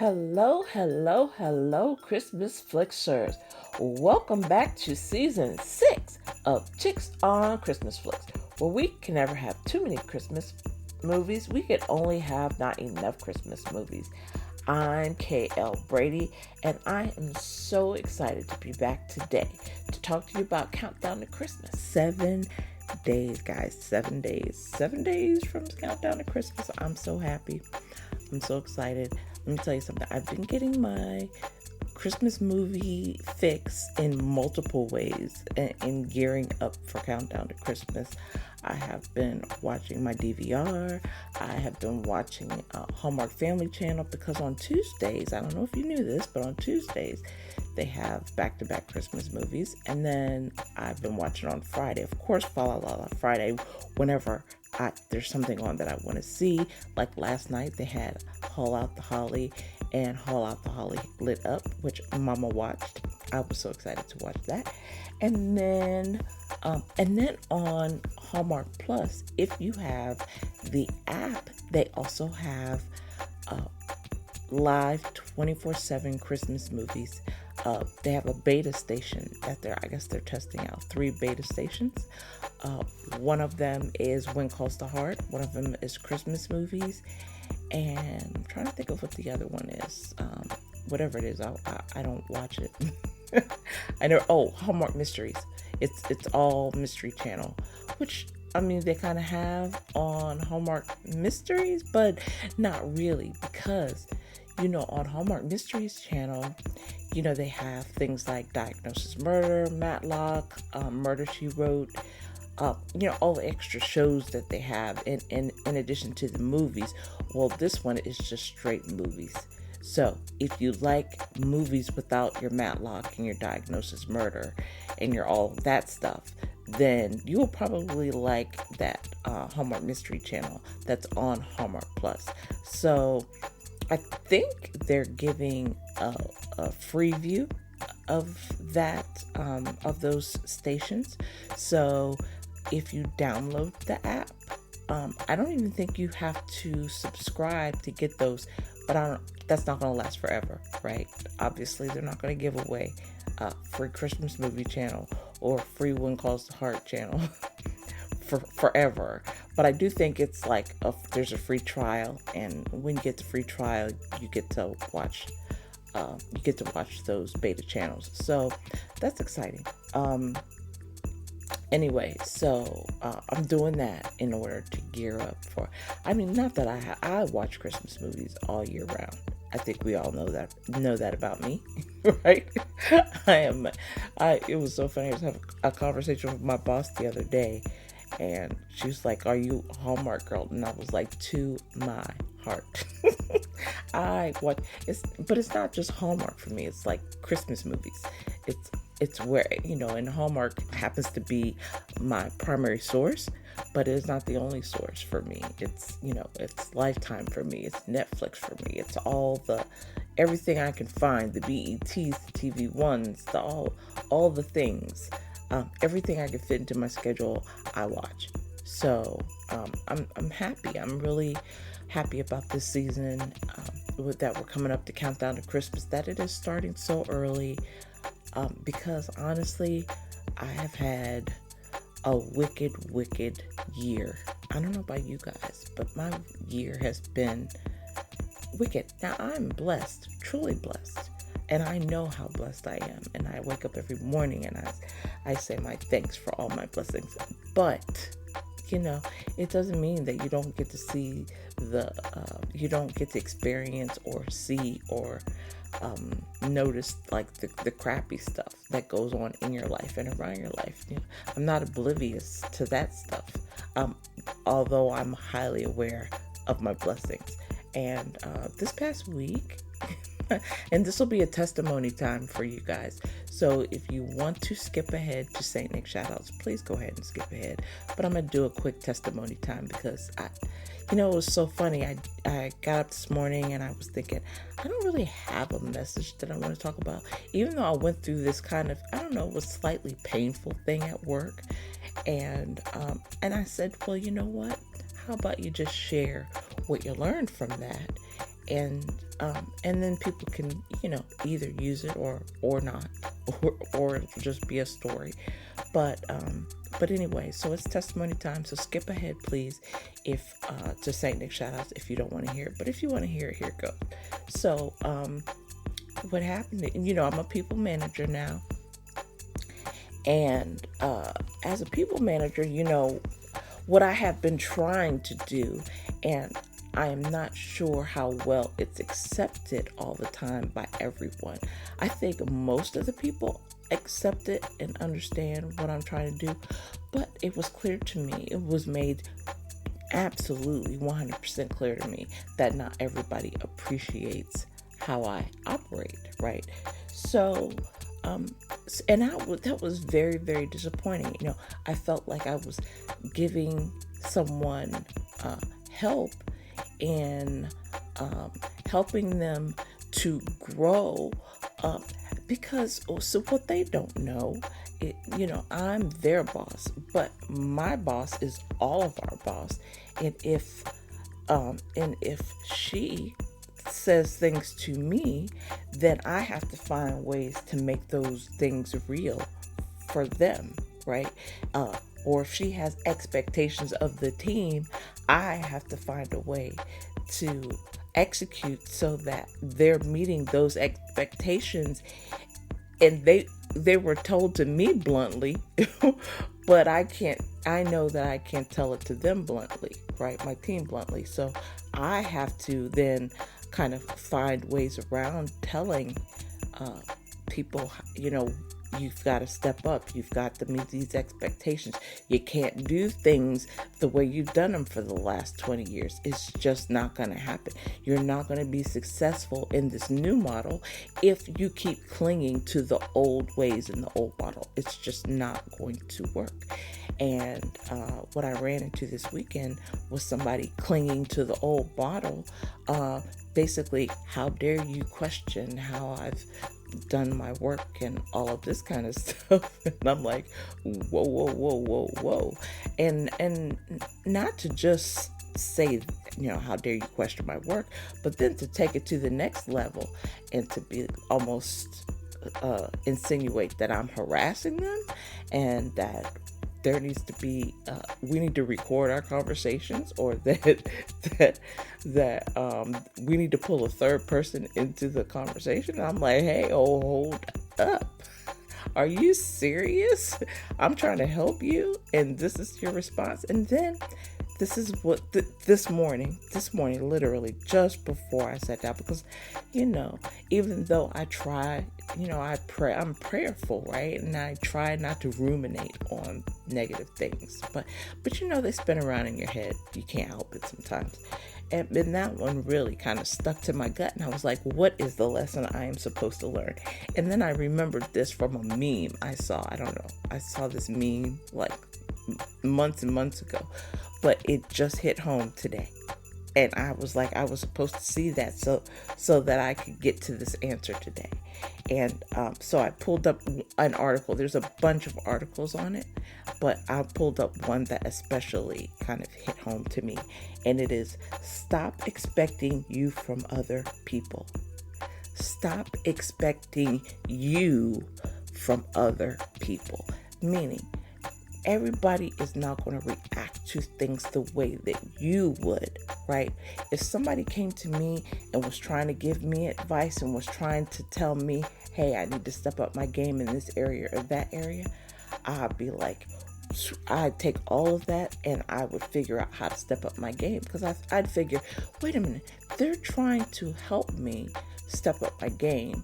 Hello, hello, hello, Christmas Flicksters. Welcome back to season 6 of Chicks on Christmas Flicks, where we can never have too many Christmas movies. We can only have not enough Christmas movies. I'm KL Brady, and I am so excited to be back today to talk to you about Countdown to Christmas. 7 days, guys. 7 days. 7 days from Countdown to Christmas. I'm so happy. I'm so excited. Let me tell you something. I've been getting my Christmas movie fix in multiple ways and gearing up for Countdown to Christmas. I have been watching my DVR. I have been watching Hallmark Family Channel because on Tuesdays, I don't know if you knew this, but on Tuesdays, they have back-to-back Christmas movies. And then I've been watching on Friday. Of course, Fa La La Friday, whenever there's something on that I want to see. Like last night, they had Haul Out the Holly and Haul Out the Holly Lit Up, which Mama watched. I was so excited to watch that. And then on Hallmark Plus, if you have the app, they also have live 24/7 Christmas movies. They have a beta station that they're testing out 3 beta stations. One of them is When Calls the Heart. One of them is Christmas movies. And I'm trying to think of what the other one is. Whatever it is, I don't watch it. I know. Oh, Hallmark Mysteries. It's all Mystery Channel, which I mean they kind of have on Hallmark Mysteries, but not really because on Hallmark Mysteries Channel, they have things like Diagnosis Murder, Matlock, Murder She Wrote. All the extra shows that they have in addition to the movies. Well, this one is just straight movies. So if you like movies without your Matlock and your Diagnosis Murder and your all that stuff, then you will probably like that Hallmark Mystery Channel that's on Hallmark Plus. So I think they're giving a free view of that, of those stations. So if you download the app, I don't even think you have to subscribe to get those, but that's not going to last forever, right? Obviously, they're not going to give away free Christmas movie channel or free When Calls the Heart channel for forever. But I do think it's like there's a free trial, and when you get the free trial, you get to watch those beta channels. So that's exciting. Anyway, so I'm doing that in order to gear up for. I mean, not that I watch Christmas movies all year round. I think we all know that about me, right? It was so funny. I was having a conversation with my boss the other day, and she was like, "Are you a Hallmark girl?" And I was like, "To my heart." But it's not just Hallmark for me. It's like Christmas movies. It's where, and Hallmark happens to be my primary source, but it is not the only source for me. It's, it's Lifetime for me. It's Netflix for me. It's everything I can find, the BETs, the TV ones, all the things, everything I can fit into my schedule, I watch. So, I'm happy. I'm really happy about this season, that we're coming up to Countdown to Christmas, that it is starting so early. Because honestly, I have had a wicked year. I don't know about you guys, but my year has been wicked. Now I'm blessed, truly blessed. And I know how blessed I am. And I wake up every morning and I say my thanks for all my blessings. But, it doesn't mean that you don't get to see you don't get to experience or see or notice like the crappy stuff that goes on in your life and around your life. I'm not oblivious to that stuff, although I'm highly aware of my blessings. And this past week, and this will be a testimony time for you guys. So if you want to skip ahead to St. Nick shoutouts, please go ahead and skip ahead. But I'm going to do a quick testimony time because it was so funny. I got up this morning and I was thinking, I don't really have a message that I want to talk about. Even though I went through this kind of, was slightly painful thing at work. And I said, well, you know what? How about you just share what you learned from that? And And then people can, either use it or not, or it'll just be a story. But anyway, so it's testimony time. So skip ahead, please, if to Saint Nick shout outs if you don't want to hear it. But if you want to hear it, here it goes. So what happened? I'm a people manager now, and as a people manager, what I have been trying to do, and I am not sure how well it's accepted all the time by everyone. I think most of the people accept it and understand what I'm trying to do, but it was clear to me, it was made absolutely 100% clear to me that not everybody appreciates how I operate, right? So, and that was very, very disappointing. I felt like I was giving someone help and helping them to grow, because so what they don't know, I'm their boss, but my boss is all of our boss, and if she says things to me, then I have to find ways to make those things real for them, right? Or if she has expectations of the team, I have to find a way to execute so that they're meeting those expectations. And they were told to me bluntly, but I know that I can't tell it to them bluntly, right? My team bluntly. So I have to then kind of find ways around telling people, you've got to step up. You've got to meet these expectations. You can't do things the way you've done them for the last 20 years. It's just not going to happen. You're not going to be successful in this new model if you keep clinging to the old ways in the old model. It's just not going to work. And what I ran into this weekend was somebody clinging to the old model. Basically, how dare you question how I've done my work and all of this kind of stuff. And I'm like, whoa. And not to just say, how dare you question my work, but then to take it to the next level and to be almost insinuate that I'm harassing them and that there needs to be, we need to record our conversations, or that we need to pull a third person into the conversation. I'm like, hey, hold up. Are you serious? I'm trying to help you, and this is your response. And then this is what this morning, literally just before I sat down, because, even though I try, I pray, I'm prayerful, right? And I try not to ruminate on negative things, but they spin around in your head. You can't help it sometimes. And that one really kind of stuck to my gut. And I was like, what is the lesson I am supposed to learn? And then I remembered this from a meme I saw. I saw this meme like months and months ago, but it just hit home today. And I was like, I was supposed to see that so that I could get to this answer today. And so I pulled up an article. There's a bunch of articles on it, but I pulled up one that especially kind of hit home to me. And it is, stop expecting you from other people. Stop expecting you from other people. Meaning, everybody is not going to react to things the way that you would, right? If somebody came to me and was trying to give me advice and was trying to tell me, hey, I need to step up my game in this area or that area, I'd be like, I'd take all of that and I would figure out how to step up my game, because I'd figure, wait a minute, they're trying to help me step up my game.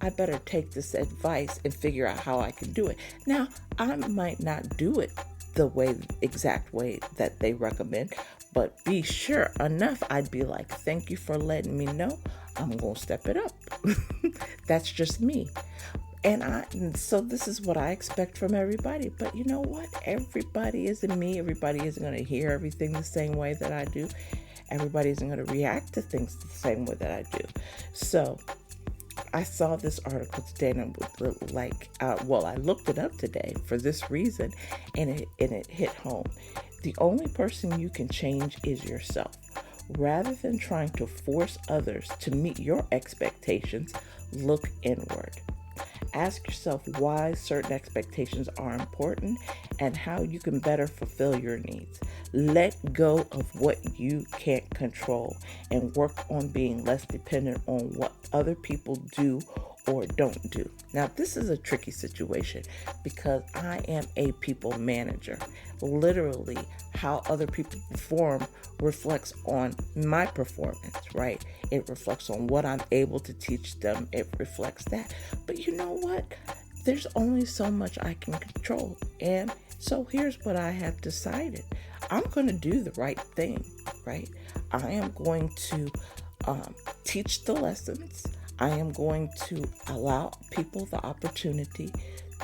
I better take this advice and figure out how I can do it. Now, I might not do it the exact way that they recommend, but be sure enough, I'd be like, thank you for letting me know. I'm going to step it up. That's just me. And so this is what I expect from everybody. But you know what? Everybody isn't me. Everybody isn't going to hear everything the same way that I do. Everybody isn't going to react to things the same way that I do. So I saw this article today, and I was like, I looked it up today for this reason, and it hit home. The only person you can change is yourself. Rather than trying to force others to meet your expectations, look inward. Ask yourself why certain expectations are important and how you can better fulfill your needs. Let go of what you can't control and work on being less dependent on what other people do or don't do. Now, this is a tricky situation because I am a people manager. Literally, how other people perform reflects on my performance, right? It reflects on what I'm able to teach them. It reflects that. But you know what? There's only so much I can control. And so here's what I have decided. I'm going to do the right thing, right? I am going to teach the lessons. I am going to allow people the opportunity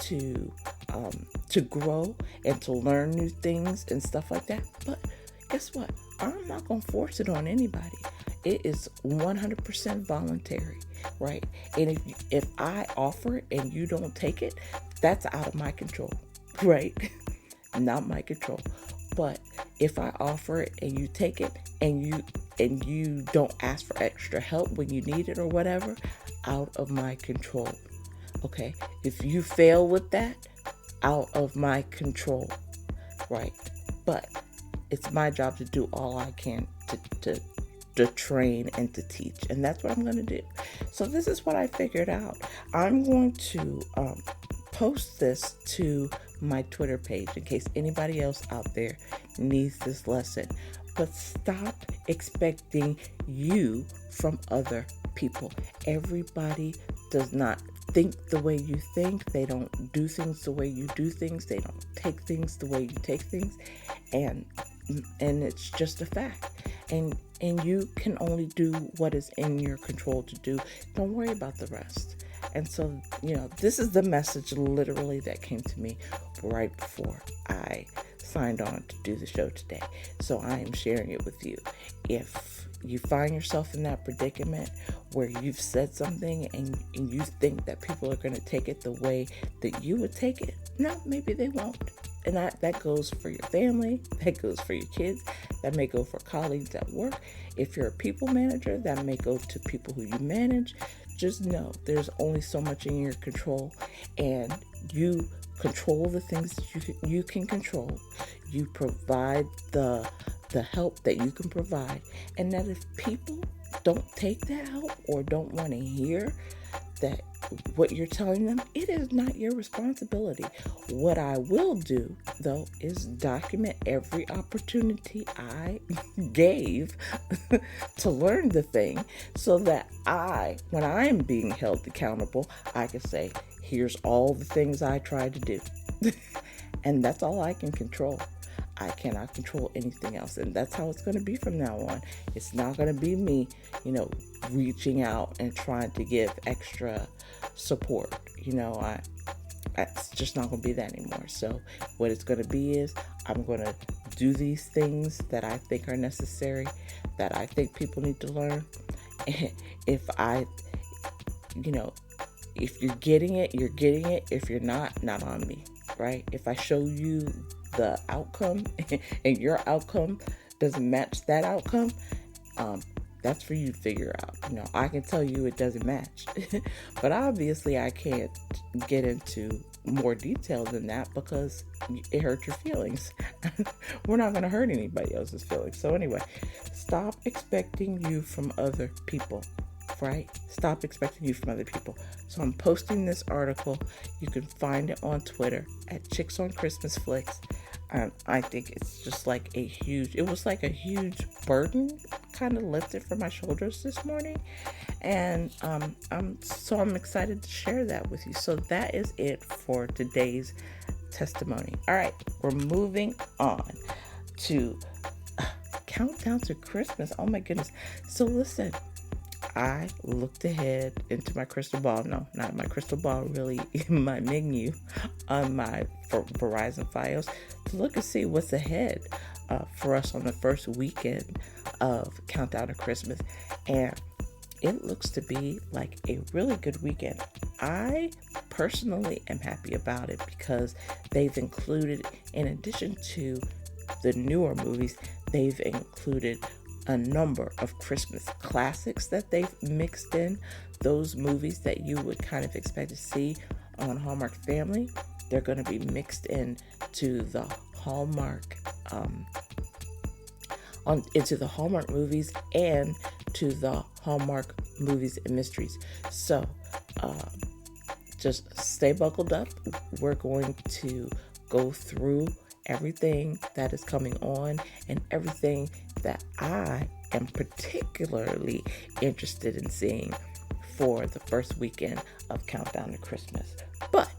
to grow and to learn new things and stuff like that. But guess what? I'm not going to force it on anybody. It is 100% voluntary, right? And if I offer it and you don't take it, that's out of my control, right? Not my control. But if I offer it and you take it and you don't ask for extra help when you need it or whatever, out of my control. Okay? If you fail with that, out of my control. Right? But it's my job to do all I can to train and to teach. And that's what I'm going to do. So this is what I figured out. I'm going to post this to my Twitter page in case anybody else out there needs this lesson. But stop expecting you from other people. Everybody does not think the way you think. They don't do things the way you do things. They don't take things the way you take things. And it's just a fact. And you can only do what is in your control to do. Don't worry about the rest. And so, this is the message literally that came to me right before I signed on to do the show today. So I am sharing it with you. If you find yourself in that predicament where you've said something and you think that people are going to take it the way that you would take it, no, maybe they won't. And that goes for your family, that goes for your kids, that may go for colleagues at work. If you're a people manager, that may go to people who you manage. Just know there's only so much in your control, and you control the things that you can control. You provide the help that you can provide, and that if people don't take that help or don't want to hear that what you're telling them, it is not your responsibility. What I will do, though, is document every opportunity I gave to learn the thing so that when I am being held accountable, I can say, here's all the things I tried to do. And that's all I can control. I cannot control anything else. And that's how it's going to be from now on. It's not going to be me, reaching out and trying to give extra support. It's just not going to be that anymore. So what it's going to be is I'm going to do these things that I think are necessary, that I think people need to learn. If you're getting it, you're getting it. If you're not on me, right? If I show you the outcome and your outcome doesn't match that outcome, that's for you to figure out. I can tell you it doesn't match, but obviously I can't get into more detail than that because it hurts your feelings. We're not going to hurt anybody else's feelings. So anyway, stop expecting you from other people. Right? Stop expecting you from other people. So I'm posting this article. You can find it on Twitter at Chicks on Christmas Flicks. I think it's just it was like a huge burden kind of lifted from my shoulders this morning. And I'm excited to share that with you. So that is it for today's testimony. All right, we're moving on to countdown to Christmas. Oh my goodness. So listen, I looked ahead into my crystal ball. No, not my crystal ball, really, my menu on my Verizon Fios to look and see what's ahead for us on the first weekend of Countdown to Christmas. And it looks to be like a really good weekend. I personally am happy about it because they've included, in addition to the newer movies, they've included a number of Christmas classics that they've mixed in. Those movies that you would kind of expect to see on Hallmark Family, they're going to be mixed in to the Hallmark into the Hallmark movies and to the Hallmark movies and mysteries. So just stay buckled up. We're going to go through everything that is coming on and everything that I am particularly interested in seeing for the first weekend of Countdown to Christmas. But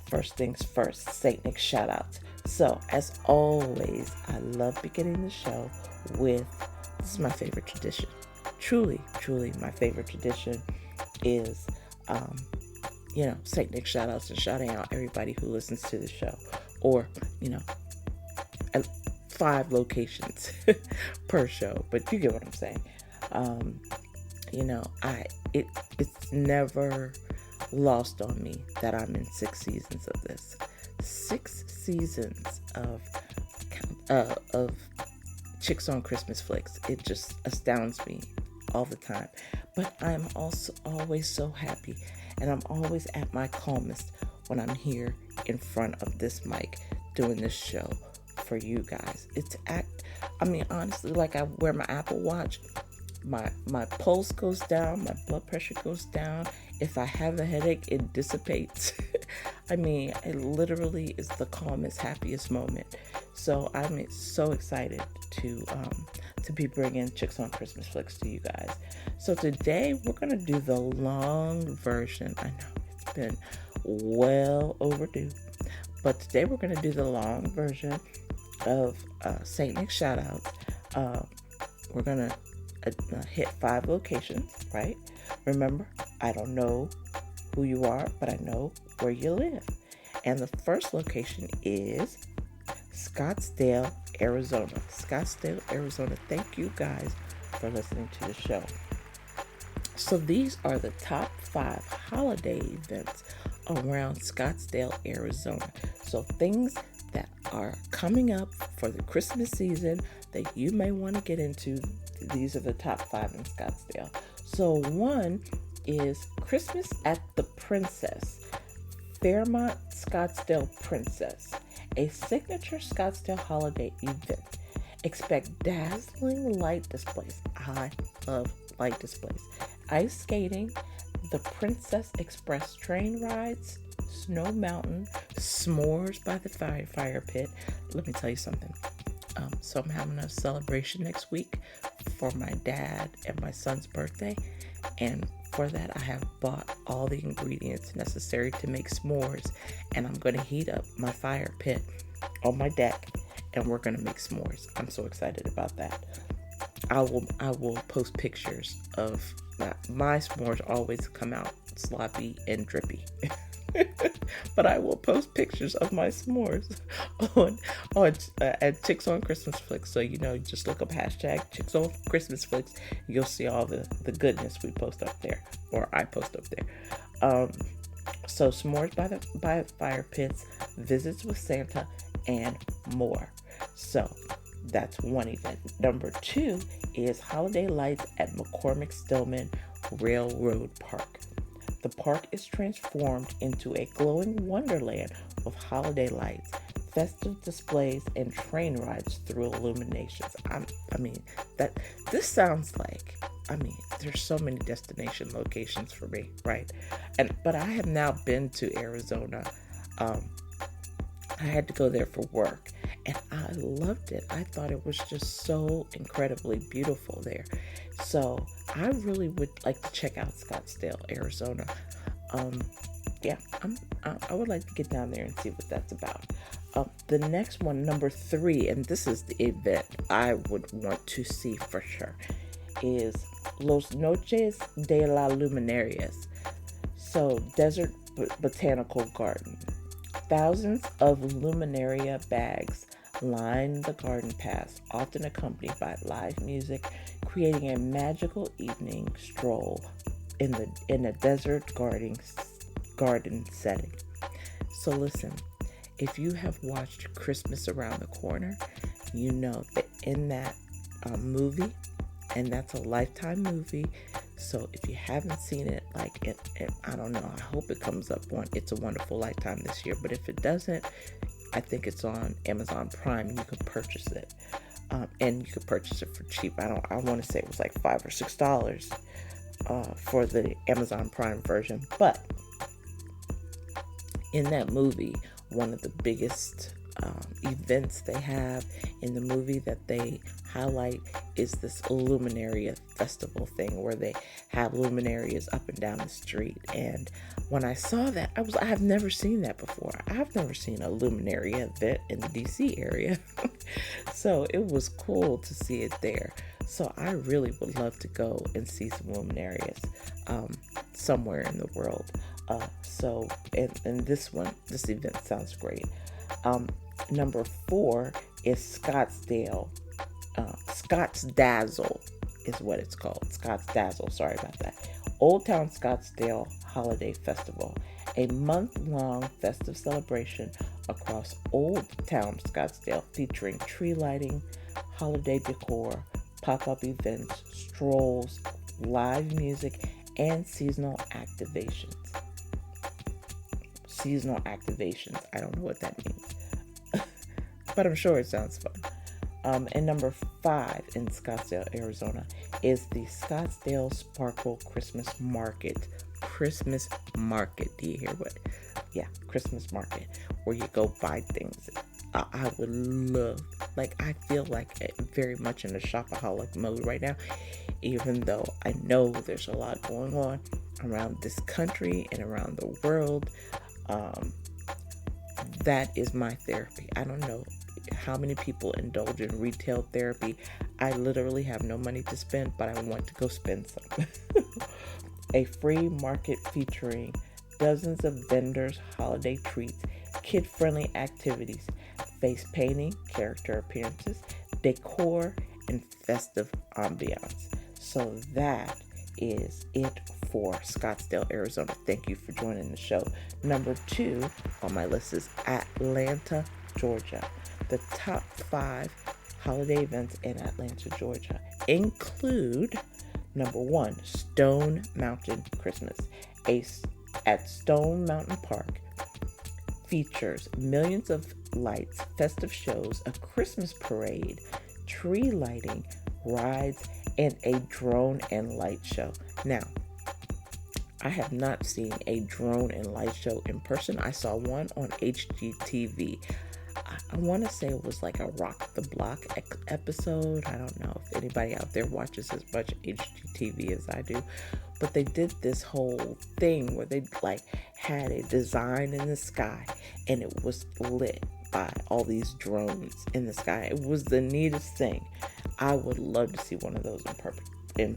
first things first, St. Nick shout outs. So as always, I love beginning the show with, this is my favorite tradition. Truly, my favorite tradition is, St. Nick shout outs and shouting out everybody who listens to the show, or, at 5 locations per show, but you get what I'm saying. It's never lost on me that I'm in 6 seasons of this. 6 seasons of Chicks on Christmas Flicks. It just astounds me all the time. But I'm also always so happy, and I'm always at my calmest when I'm here in front of this mic doing this show for you guys. Honestly, like, I wear my Apple Watch, my pulse goes down, my blood pressure goes down. If I have a headache, it dissipates. It literally is the calmest, happiest moment. So I'm so excited to be bringing Chicks on Christmas Flicks to you guys. So today we're going to do the long version. I know it's been well overdue, but today we're going to do the long version of St. Nick shoutouts. We're going to hit 5 locations, right? Remember, I don't know who you are, but I know where you live. And the first location is Scottsdale, Arizona. Scottsdale, Arizona. Thank you guys for listening to the show. So these are the top 5 holiday events around Scottsdale, Arizona. So things that are coming up for the Christmas season that you may want to get into. These are the top 5 in Scottsdale. So 1 is Christmas at the Princess, Fairmont Scottsdale Princess, a signature Scottsdale holiday event. Expect dazzling light displays. I love light displays. Ice skating, the Princess Express train rides, Snow Mountain, s'mores by the fire pit. Let me tell you something. So I'm having a celebration next week for my dad and my son's birthday. And for that, I have bought all the ingredients necessary to make s'mores. And I'm going to heat up my fire pit on my deck, and we're going to make s'mores. I'm so excited about that. I will post pictures of my s'mores. Always come out sloppy and drippy. But I will post pictures of my s'mores on at Chicks on Christmas Flicks. So just look up hashtag Chicks on Christmas Flicks. You'll see all the goodness we post up there, or I post up there. So s'mores by fire pits, visits with Santa, and more. So that's one event. Number 2 is holiday lights at McCormick Stillman Railroad Park. The park is transformed into a glowing wonderland with holiday lights, festive displays, and train rides through illuminations. This sounds like, there's so many destination locations for me, right? But I have now been to Arizona. I had to go there for work, and I loved it. I thought it was just so incredibly beautiful there. So I really would like to check out Scottsdale, Arizona. I would like to get down there and see what that's about. The next one, number 3, and this is the event I would want to see for sure, is Los Noches de la Luminarias. So Desert Botanical Garden. Thousands of luminaria bags line the garden paths, often accompanied by live music, creating a magical evening stroll in a desert garden setting. So listen, if you have watched Christmas Around the Corner, you know that in that movie, and that's a Lifetime movie. So if you haven't seen it, I don't know, I hope it comes up on It's a Wonderful Lifetime this year. But if it doesn't, I think it's on Amazon Prime, and you can purchase it. And you could purchase it for cheap. I want to say it was like $5 or $6 for the Amazon Prime version. But in that movie, one of the biggest events they have in the movie that they highlight is this Luminaria festival thing where they have luminarias up and down the street. And when I saw that, I have never seen that before. I've never seen a luminaria event in the DC area. So it was cool to see it there. So I really would love to go and see some luminarias somewhere in the world. And this event sounds great. Number 4 is Scottsdale. Scottsdazzle is what it's called. Scottsdazzle, sorry about that. Old Town Scottsdale Holiday Festival, a month-long festive celebration across Old Town Scottsdale featuring tree lighting, holiday decor, pop-up events, strolls, live music, and seasonal activations. Seasonal activations. I don't know what that means, but I'm sure it sounds fun. And number 5 in Scottsdale, Arizona is the Scottsdale Sparkle Christmas Market. Christmas Market. Do you hear what? Yeah, Christmas Market, where you go buy things. I would love, I feel like very much in a shopaholic mode right now, even though I know there's a lot going on around this country and around the world. That is my therapy. I don't know how many people indulge in retail therapy. I literally have no money to spend, but I want to go spend some. A free market featuring dozens of vendors, holiday treats, kid-friendly activities, face painting, character appearances, decor, and festive ambiance. So that is it for Scottsdale, Arizona. Thank you for joining the show. Number 2 on my list is Atlanta, Georgia. The top 5 holiday events in Atlanta, Georgia include number 1, Stone Mountain Christmas. At Stone Mountain Park features millions of lights, festive shows, a Christmas parade, tree lighting, rides, and a drone and light show. Now, I have not seen a drone and light show in person. I saw one on HGTV. I want to say it was like a Rock the Block episode. I don't know if anybody out there watches as much HGTV as I do, but they did this whole thing where they had a design in the sky and it was lit by all these drones in the sky. It was the neatest thing. I would love to see one of those in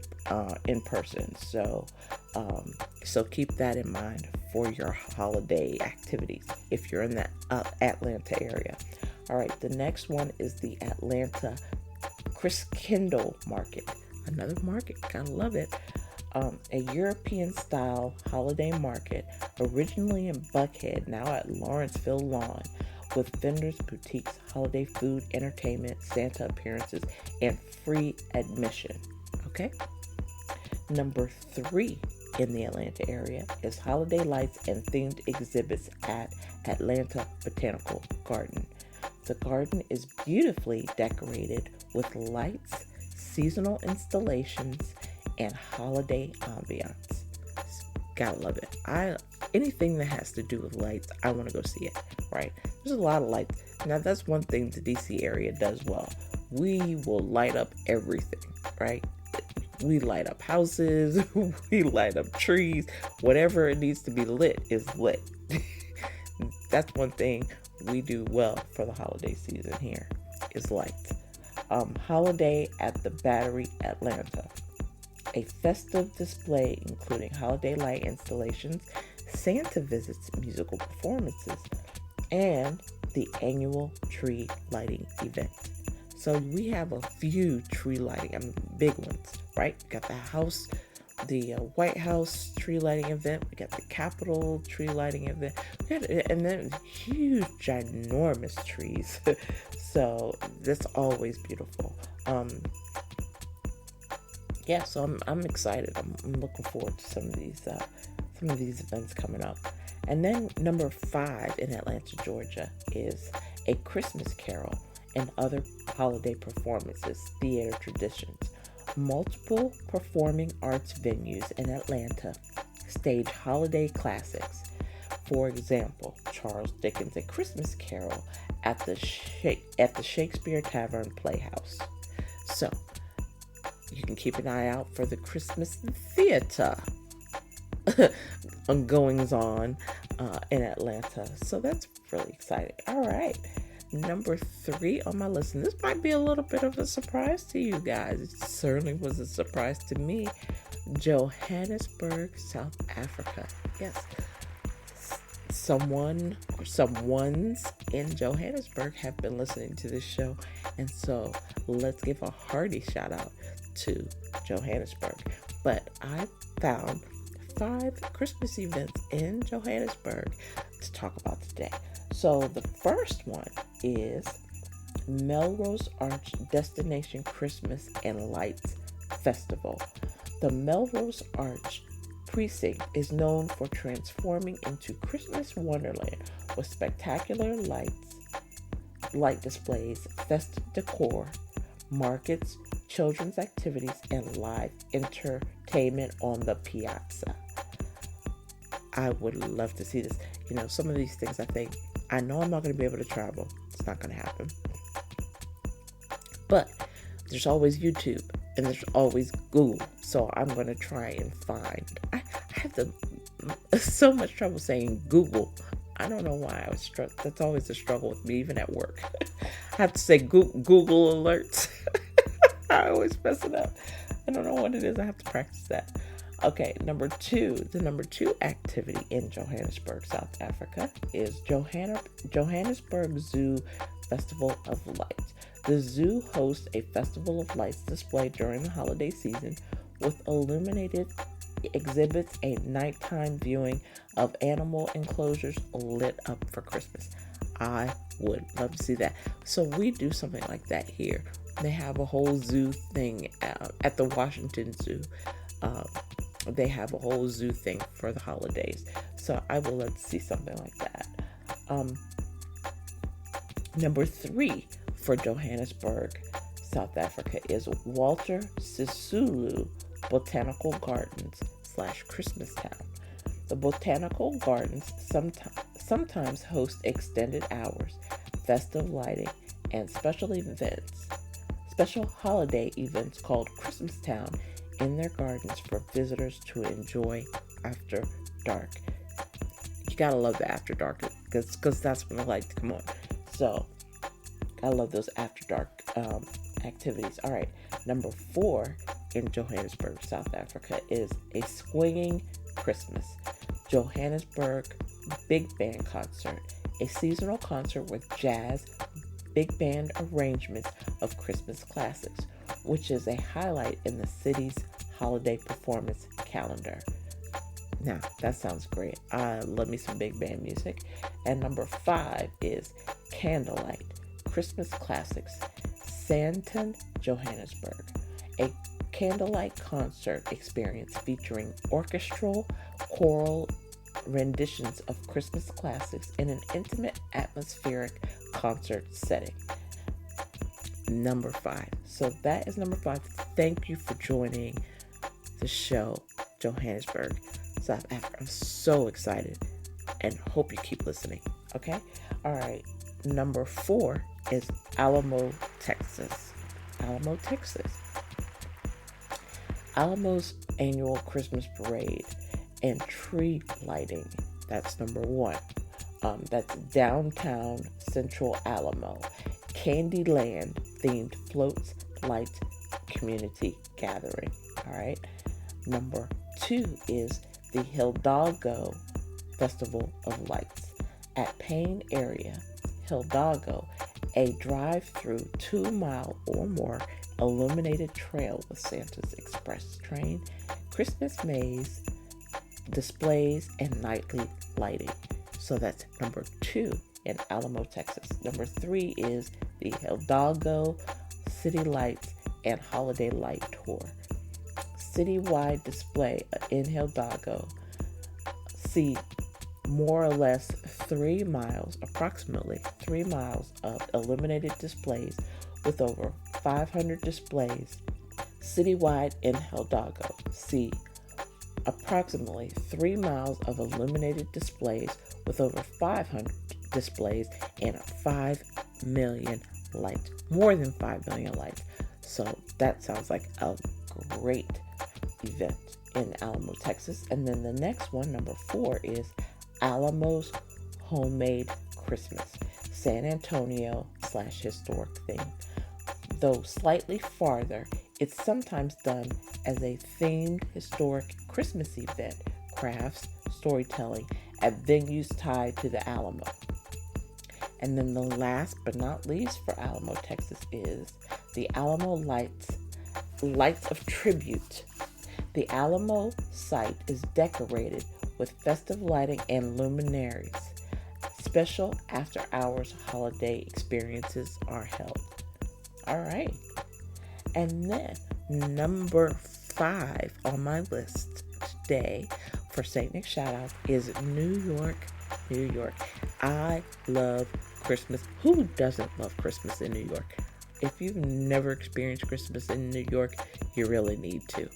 person. So keep that in mind for your holiday activities if you're in the Atlanta area. All right, the next one is the Atlanta Christkindl Market. Another market, gotta love it. A European-style holiday market, originally in Buckhead, now at Lawrenceville Lawn, with vendors, boutiques, holiday food, entertainment, Santa appearances, and free admission. Okay? Number 3 in the Atlanta area is holiday lights and themed exhibits at Atlanta Botanical Garden. The garden is beautifully decorated with lights, seasonal installations, and holiday ambiance. Gotta love it. Anything that has to do with lights, I want to go see it, right? There's a lot of lights. Now, that's one thing the DC area does well. We will light up everything, right? We light up houses, we light up trees, whatever it needs to be lit is lit. That's one thing we do well for the holiday season here is lights. Holiday at the Battery, Atlanta. A festive display including holiday light installations, Santa visits, musical performances, and the annual tree lighting event. So we have a few tree lighting, big ones, right? We got the White House tree lighting event. We got the Capitol tree lighting event. And then huge, ginormous trees. So that's always beautiful. yeah, so I'm excited. I'm looking forward to some of these events coming up. And then number 5 in Atlanta, Georgia, is A Christmas Carol and Other Holiday Performances, Theater Traditions. Multiple performing arts venues in Atlanta stage holiday classics. For example, Charles Dickens' A Christmas Carol at the Shakespeare Tavern Playhouse. So, you can keep an eye out for the Christmas theater goings on in Atlanta. So that's really exciting. All right. Number 3 on my list, and this might be a little bit of a surprise to you guys. It certainly was a surprise to me. Johannesburg, South Africa. Yes. Someone or someones in Johannesburg have been listening to this show, and so let's give a hearty shout out to Johannesburg. But I found 5 Christmas events in Johannesburg to talk about today. So the first one is Melrose Arch Destination Christmas and Lights Festival. The Melrose Arch precinct is known for transforming into Christmas wonderland with spectacular light displays, festive decor, markets, children's activities, and live entertainment on the piazza. I would love to see this. You know, some of these things I know I'm not going to be able to travel. It's not going to happen. But there's always YouTube and there's always Google. So I'm going to try and find. I have so much trouble saying Google. I don't know why I was struck. That's always a struggle with me, even at work. I have to say Google alerts. I always mess it up. I don't know what it is. I have to practice that. Okay, the number 2 activity in Johannesburg, South Africa is Johannesburg Zoo Festival of Lights. The zoo hosts a Festival of Lights display during the holiday season with illuminated exhibits and nighttime viewing of animal enclosures lit up for Christmas. I would love to see that. So we do something like that here. They have a whole zoo thing at the Washington Zoo. They have a whole zoo thing for the holidays. So I would love to see something like that. Number 3 for Johannesburg, South Africa is Walter Sisulu Botanical Gardens / Christmas Town. The Botanical Gardens sometimes host extended hours, festive lighting, and special holiday events called Christmas Town in their gardens for visitors to enjoy after dark. You gotta love the after dark because that's when the lights come on. So I love those after dark activities. All right, number 4 in Johannesburg, South Africa is a swinging Christmas. Johannesburg Big Band Concert, a seasonal concert with jazz big band arrangements of Christmas classics, which is a highlight in the city's holiday performance calendar. Now, that sounds great. I love me some big band music. And number 5 is Candlelight Christmas Classics, Sandton, Johannesburg. A candlelight concert experience featuring orchestral, choral renditions of Christmas classics in an intimate, atmospheric concert setting. Number 5. So that is number 5. Thank you for joining the show, Johannesburg, South Africa. I'm so excited and hope you keep listening. Okay? All right. Number 4 is Alamo, Texas. Alamo, Texas. Alamo's annual Christmas parade and tree lighting. That's number 1. That's downtown Central Alamo. Candyland themed floats, lights, community gathering. All right. Number 2 is the Hidalgo Festival of Lights at Payne area. Hidalgo, a drive-through 2-mile or more illuminated trail with Santa's Express train, Christmas maze, displays, and nightly lighting. So that's number 2 in Alamo, Texas. Number 3 is the Hidalgo City Lights and Holiday Light Tour. citywide display in Hidalgo. See more or less approximately 3 miles of illuminated displays with over 500 displays citywide in Hidalgo. See approximately 3 miles of illuminated displays with over 500 displays and 5 million lights, more than 5 million lights. So that sounds like a great event in Alamo, Texas. And then the next one, number 4, is Alamo's Homemade Christmas, San Antonio / historic theme. Though slightly farther, it's sometimes done as a themed historic Christmas event, crafts, storytelling at venues tied to the Alamo. And then the last but not least for Alamo, Texas is the Alamo Lights of Tribute. The Alamo site is decorated with festive lighting and luminaries. Special after-hours holiday experiences are held. All right. And then number 5 on my list today for St. Nick shout-out is New York, New York. I love Christmas. Who doesn't love Christmas in New York? If you've never experienced Christmas in New York, you really need to.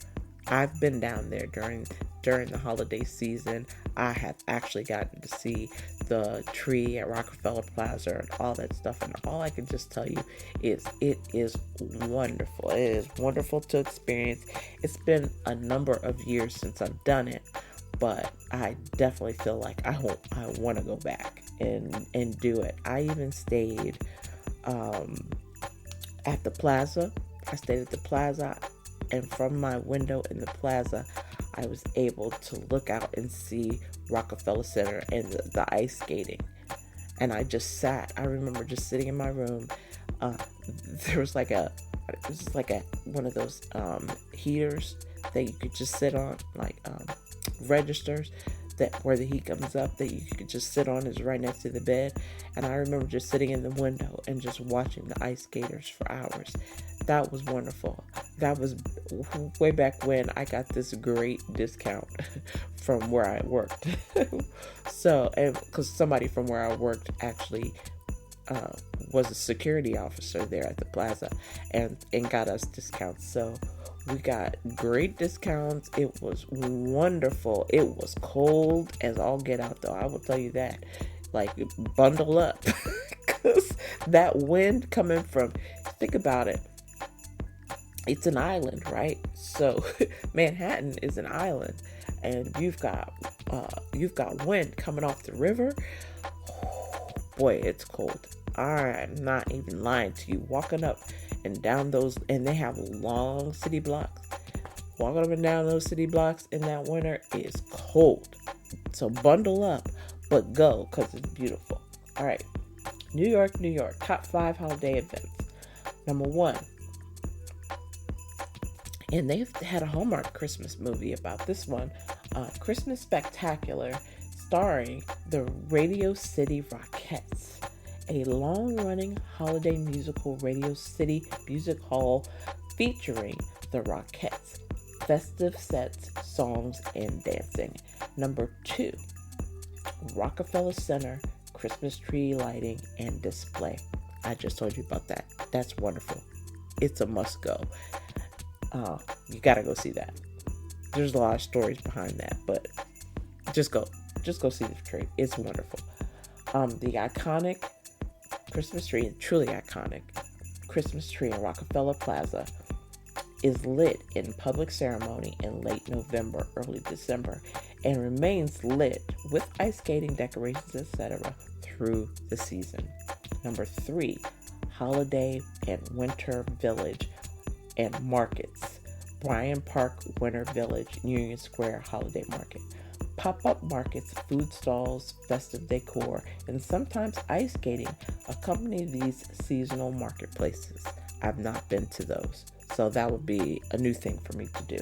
I've been down there during the holiday season. I have actually gotten to see the tree at Rockefeller Plaza and all that stuff. And all I can just tell you is it is wonderful. It is wonderful to experience. It's been a number of years since I've done it, but I definitely feel like I want to go back and do it. I even stayed at the plaza. I stayed at the plaza, and from my window in the plaza, I was able to look out and see Rockefeller Center and the ice skating. And I just sat. I remember just sitting in my room. There was one of those heaters that you could just sit on, like registers that where the heat comes up that you could just sit on, is right next to the bed. And I remember just sitting in the window and just watching the ice skaters for hours. That was wonderful. That was way back when I got this great discount from where I worked. So, and because somebody from where I worked actually was a security officer there at the plaza and got us discounts. So we got great discounts. It was wonderful. It was cold as all get out, though. I will tell you that. Like, bundle up. Because that wind coming from, think about it. It's an island, right? So Manhattan is an island, and you've got wind coming off the river. Oh, boy, it's cold. I'm not even lying to you. Walking up and down those, and they have long city blocks. Walking up and down those city blocks in that winter is cold. So bundle up, but go, because it's beautiful. All right. New York, New York. Top 5 holiday events. Number 1. And they've had a Hallmark Christmas movie about this one. Christmas Spectacular, starring the Radio City Rockettes. A long-running holiday musical, Radio City Music Hall, featuring the Rockettes. Festive sets, songs, and dancing. Number 2, Rockefeller Center, Christmas tree lighting and display. I just told you about that. That's wonderful. It's a must go. You gotta go see that. There's a lot of stories behind that, but just go see the tree. It's wonderful. The iconic Christmas tree, truly iconic Christmas tree in Rockefeller Plaza, is lit in public ceremony in late November, early December, and remains lit with ice skating, decorations, etc. through the season. Number 3, Holiday and Winter Village and Markets. Bryant Park Winter Village, Union Square Holiday Market. Pop-up markets, food stalls, festive decor, and sometimes ice skating accompany these seasonal marketplaces. I've not been to those, so that would be a new thing for me to do.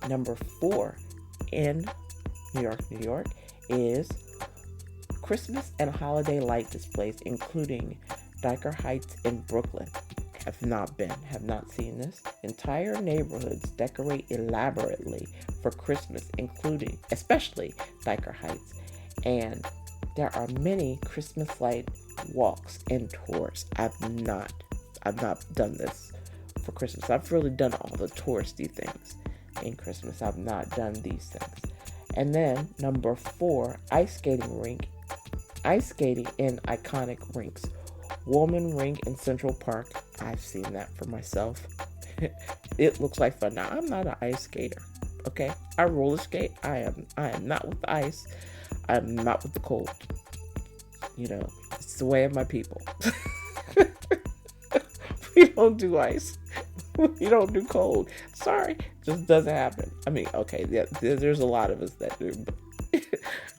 Number 4 in New York, New York is Christmas and holiday light displays, including Dyker Heights in Brooklyn. have not seen this. Entire neighborhoods decorate elaborately for Christmas, including, especially Diker Heights. And there are many Christmas light walks and tours. I've not done this for Christmas. I've really done all the touristy things in Christmas. I've not done these things. And then number 4, ice skating rink. Ice skating in iconic rinks. Woolman Rink in Central Park. I've seen that for myself. It looks like fun. Now, I'm not an ice skater. Okay, I roller skate. I am not with the ice. I'm not with the cold. You know, it's the way of my people. We don't do ice. We don't do cold. Sorry, just doesn't happen. I mean, okay, yeah, there's a lot of us that do, but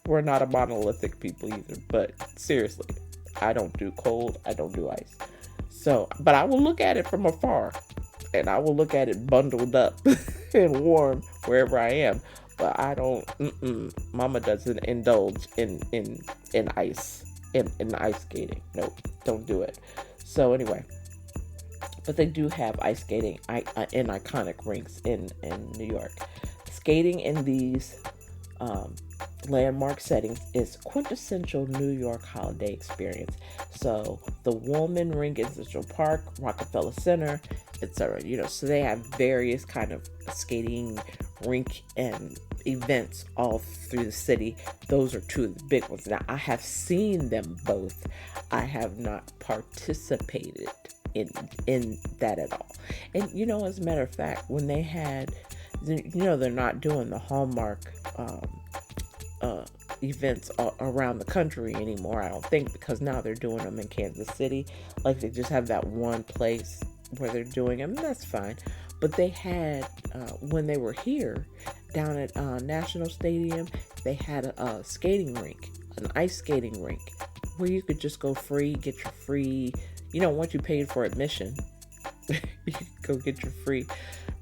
we're not a monolithic people either. But seriously, I don't do cold. I don't do ice. So, but I will look at it from afar, and I will look at it bundled up and warm wherever I am. But I don't. Mama doesn't indulge in ice in ice skating. No, don't do it. So anyway, but they do have ice skating in iconic rinks in New York. Skating in these landmark settings is quintessential New York holiday experience. So the Woolman Rink in Central Park, Rockefeller Center, etc. You know, so they have various kind of skating rink and events all through the city. Those are two of the big ones. Now, I have seen them both. I have not participated in that at all. And you know, as a matter of fact, when they had, you know, they're not doing the Hallmark events around the country anymore, I don't think, because now they're doing them in Kansas City. Like, they just have that one place where they're doing them, and that's fine. But they had, when they were here down at National Stadium, they had a skating rink, an ice skating rink, where you could just go free, get your free, you know, once you paid for admission, you could go get your free,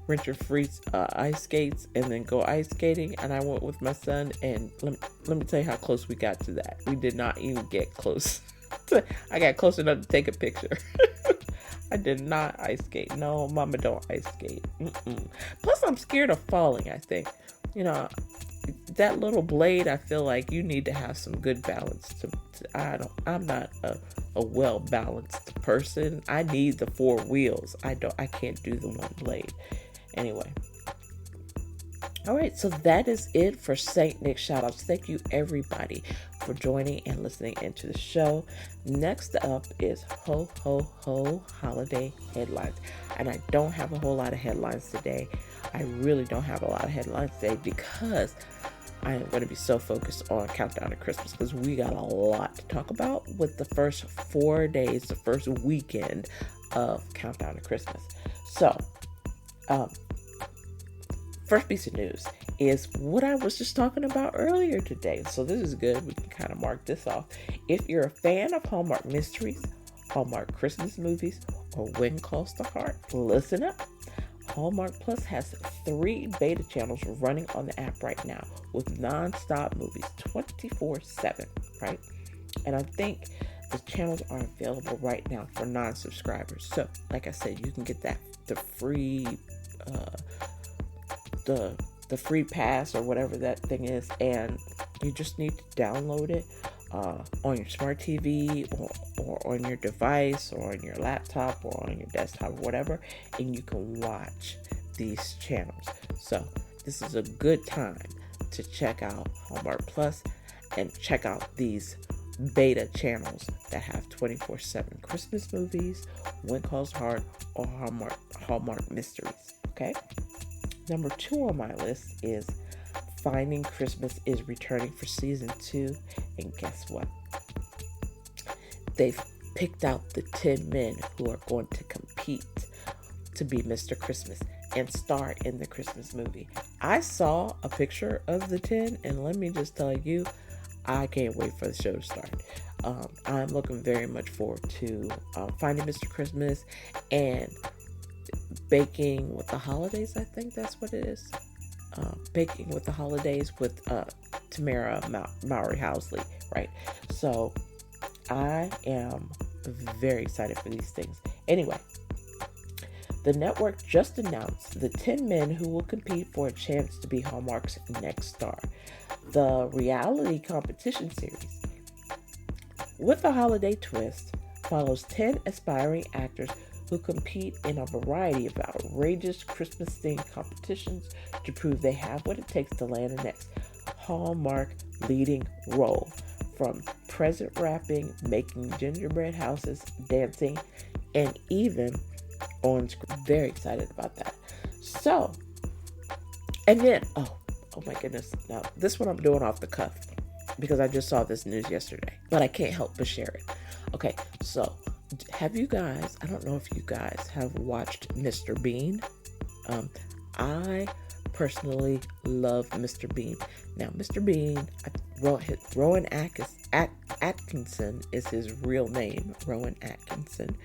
rent your free ice skates, and then go ice skating. And I went with my son, and let me tell you how close we got to that. We did not even get close. I got close enough to take a picture. I did not ice skate. No, Mama don't ice skate. Plus, I'm scared of falling, I think. You know, that little blade, I feel like you need to have some good balance. I'm not a well-balanced person. I need the 4 wheels. I can't do the one blade. Anyway. All right, so that is it for St. Nick shoutouts. Thank you, everybody, for joining and listening into the show. Next up is Ho Ho Ho holiday headlines. And I don't have a whole lot of headlines today. I really don't have a lot of headlines today because I am going to be so focused on Countdown to Christmas, because we got a lot to talk about with the first 4 days, the first weekend of Countdown to Christmas. So, first piece of news is what I was just talking about earlier today. So this is good. We can kind of mark this off. If you're a fan of Hallmark mysteries, Hallmark Christmas movies, or When Calls the Heart, listen up. Hallmark Plus has 3 beta channels running on the app right now with non-stop movies 24/7, right? And I think the channels are available right now for non-subscribers. So, like I said, you can get the free the free pass or whatever that thing is, and you just need to download it on your smart TV or on your device or on your laptop or on your desktop or whatever, and you can watch these channels. So this is a good time to check out Hallmark Plus and check out these beta channels that have 24/7 Christmas movies, When Calls Heart, or Hallmark mysteries. Okay. Number 2 on my list is Finding Christmas is returning for season 2, and guess what? They've picked out the 10 men who are going to compete to be Mr. Christmas and star in the Christmas movie. I saw a picture of the 10, and let me just tell you, I can't wait for the show to start. I'm looking very much forward to Finding Mr. Christmas and Baking with the Holidays. I think that's what it is. Baking with the Holidays with Tamara Mowry Housley, right? So I am very excited for these things. Anyway, The network just announced the 10 men who will compete for a chance to be Hallmark's next star. The reality competition series, with a holiday twist, follows 10 aspiring actors who compete in a variety of outrageous Christmas-themed competitions to prove they have what it takes to land the next Hallmark leading role. From present wrapping, making gingerbread houses, dancing, and even on screen. Very excited about that. So, and then, oh my goodness. Now, this one I'm doing off the cuff because I just saw this news yesterday, but I can't help but share it. Okay, so have you guys, I don't know if you guys have watched Mr. Bean. I personally love Mr. Bean. Now, Mr. Bean, Rowan Atkinson is his real name, Rowan Atkinson,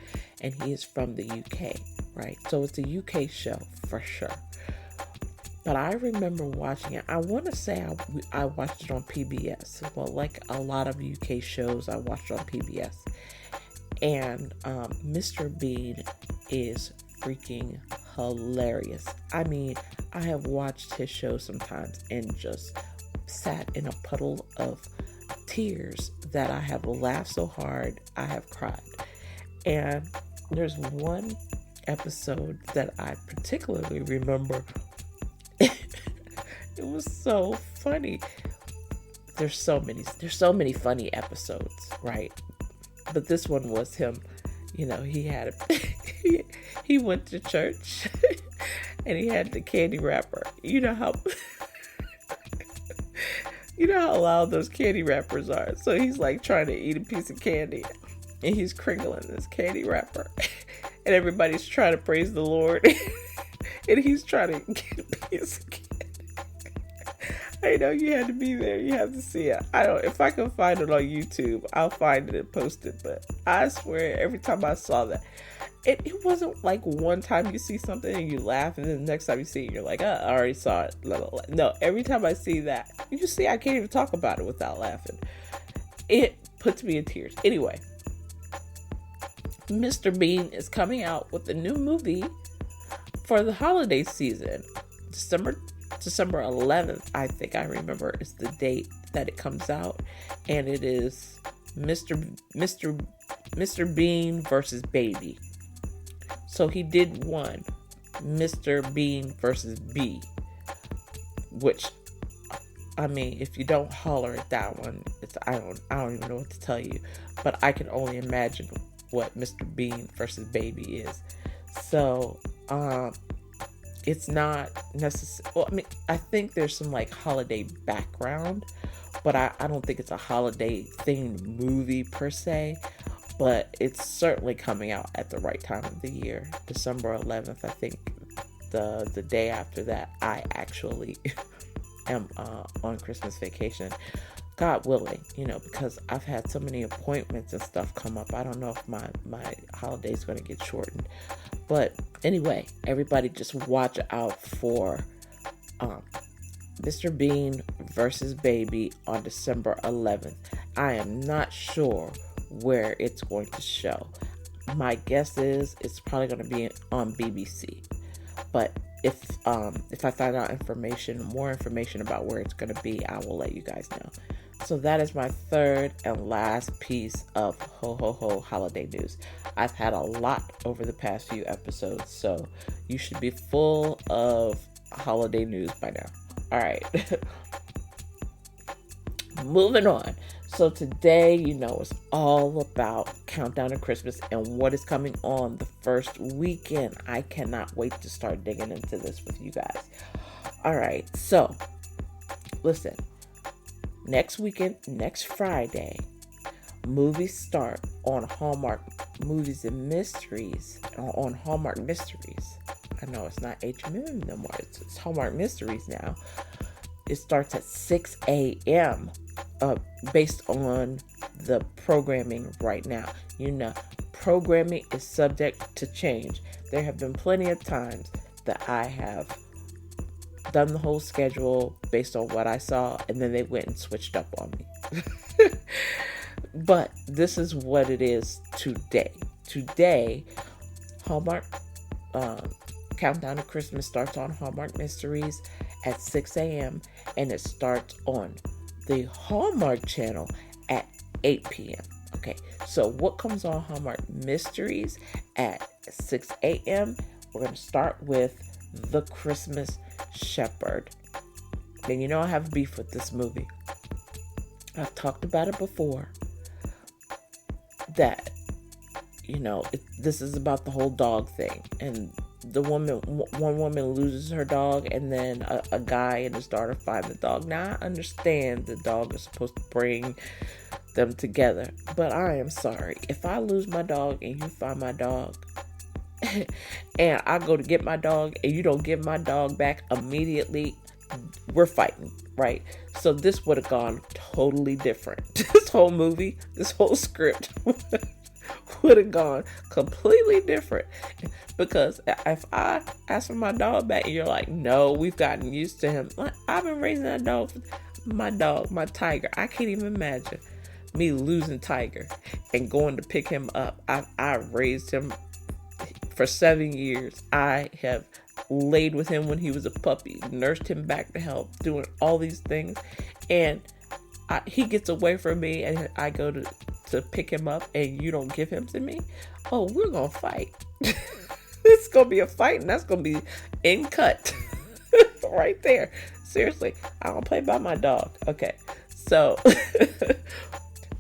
and he is from the UK, right? So it's a UK show for sure. But I remember watching it. I want to say I watched it on PBS. Well, like a lot of UK shows, I watched on PBS. And Mr. Bean is freaking hilarious. I mean, I have watched his show sometimes and just sat in a puddle of tears that I have laughed so hard I have cried. And there's one episode that I particularly remember. It was so funny. There's so many funny episodes, right? But this one was him. You know, he had he went to church and he had the candy wrapper. You know how loud those candy wrappers are. So he's like trying to eat a piece of candy and he's crinkling this candy wrapper and everybody's trying to praise the Lord and he's trying to get a piece of candy. I know you had to be there. You have to see it. If I can find it on YouTube, I'll find it and post it. But I swear, every time I saw that, it wasn't like one time you see something and you laugh, and then the next time you see it, you're like, I already saw it. No, every time I see that, you see, I can't even talk about it without laughing. It puts me in tears. Anyway, Mr. Bean is coming out with a new movie for the holiday season. December 11th, I think I remember, is the date that it comes out, and it is Mr. Bean versus Baby. So he did one, Mr. Bean versus B, which, I mean, if you don't holler at that one, I don't even know what to tell you, but I can only imagine what Mr. Bean versus Baby is. So, it's not necessary. Well, I mean, I think there's some like holiday background, but I don't think it's a holiday themed movie per se. But it's certainly coming out at the right time of the year, December 11th. I think the day after that, I actually am on Christmas vacation, God willing, because I've had so many appointments and stuff come up. I don't know if my holiday's going to get shortened. But anyway, everybody just watch out for Mr. Bean versus Baby on December 11th. I am not sure where it's going to show. My guess is it's probably going to be on BBC. But if I find out more information about where it's going to be, I will let you guys know. So that is my third and last piece of ho ho ho holiday news. I've had a lot over the past few episodes, so you should be full of holiday news by now. All right. Moving on. So today, it's all about Countdown to Christmas and what is coming on the first weekend. I cannot wait to start digging into this with you guys. All right. So, listen. Next weekend, next Friday, movies start on Hallmark Movies and Mysteries, on Hallmark Mysteries. I know it's not HMM no more. It's Hallmark Mysteries now. It starts at 6 a.m. Based on the programming right now. Programming is subject to change. There have been plenty of times that I have done the whole schedule based on what I saw, and then they went and switched up on me. But this is what it is today. Today, Hallmark Countdown to Christmas starts on Hallmark Mysteries at 6 a.m. and it starts on the Hallmark Channel at 8 p.m. Okay, so what comes on Hallmark Mysteries at 6 a.m.? We're going to start with The Christmas Shepherd. And you know I have beef with this movie. I've talked about it before. That, this is about the whole dog thing. And one woman loses her dog, and then a guy and his daughter find the dog. Now, I understand the dog is supposed to bring them together, but I am sorry. If I lose my dog and you find my dog, and I go to get my dog and you don't give my dog back immediately, we're fighting, right? So this would have gone totally different. This whole movie, this whole script would have gone completely different. Because if I ask for my dog back and you're like, no, we've gotten used to him. Like, I've been raising that dog, my Tiger. I can't even imagine me losing Tiger and going to pick him up. I raised him for 7 years. I have laid with him when he was a puppy, nursed him back to health, doing all these things. And he gets away from me and I go to pick him up and you don't give him to me. Oh, we're going to fight. It's going to be a fight, and that's going to be in cut right there. Seriously, I don't play by my dog. Okay. So,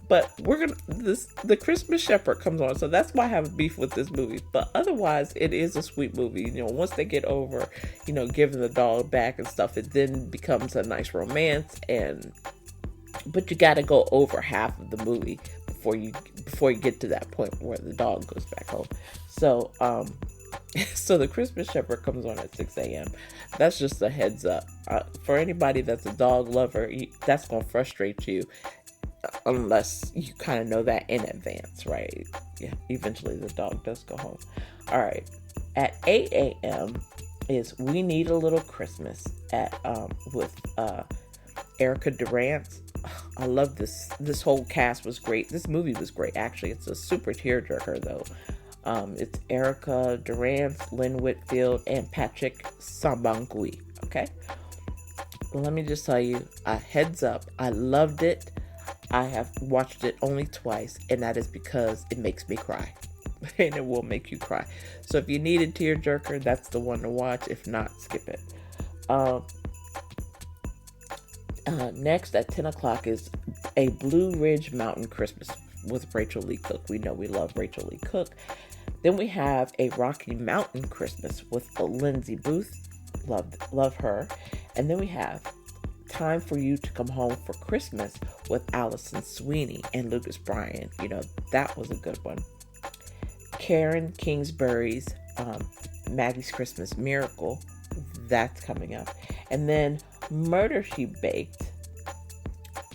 but the Christmas Shepherd comes on. So that's why I have a beef with this movie. But otherwise, it is a sweet movie. Once they get over, giving the dog back and stuff, it then becomes a nice romance. But you got to go over half of the movie before you get to that point where the dog goes back home. So, so the Christmas Shepherd comes on at 6 a.m. That's just a heads up. For anybody that's a dog lover, that's going to frustrate you unless you kind of know that in advance, right? Yeah, eventually the dog does go home. All right. At 8 a.m. is We Need a Little Christmas with Erica Durance. I love this. This whole cast was great. This movie was great, actually. It's a super tearjerker, though. It's Erica Durance, Lynn Whitfield, and Patrick Sabangui. Okay? Well, let me just tell you, heads up, I loved it. I have watched it only twice, and that is because it makes me cry. And it will make you cry. So if you need a tearjerker, that's the one to watch. If not, skip it. Next at 10 o'clock is a Blue Ridge Mountain Christmas with Rachel Lee Cook. We know we love Rachel Lee Cook. Then we have a Rocky Mountain Christmas with Lindsay Booth. Love her. And then we have Time for You to Come Home for Christmas with Allison Sweeney and Lucas Bryan. That was a good one. Karen Kingsbury's Maggie's Christmas Miracle. That's coming up. And then Murder, She Baked,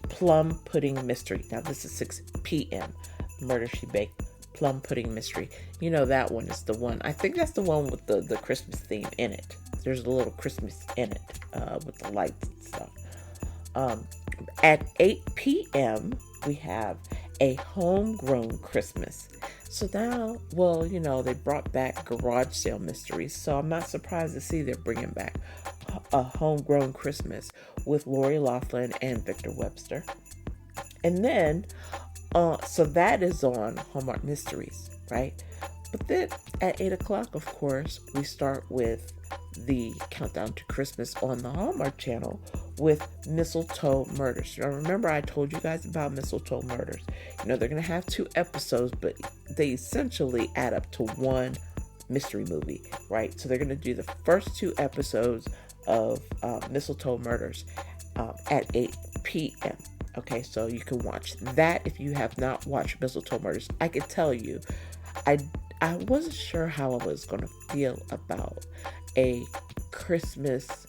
Plum Pudding Mystery. Now this is 6 p.m. Murder, She Baked, Plum Pudding Mystery. That one is the one. I think that's the one with the Christmas theme in it. There's a little Christmas in it with the lights and stuff. At 8 p.m. we have a Homegrown Christmas. So now, they brought back Garage Sale Mysteries. So I'm not surprised to see they're bringing back a Homegrown Christmas with Lori Loughlin and Victor Webster. And then, so that is on Hallmark Mysteries, right? But then at 8 o'clock, of course, we start with the Countdown to Christmas on the Hallmark Channel with Mistletoe Murders. Remember I told you guys about Mistletoe Murders. They're going to have 2 episodes, but they essentially add up to one mystery movie, right? So they're going to do the first 2 episodes of Mistletoe Murders at 8 p.m. Okay, so you can watch that if you have not watched Mistletoe Murders. I can tell you, I wasn't sure how I was going to feel about a Christmas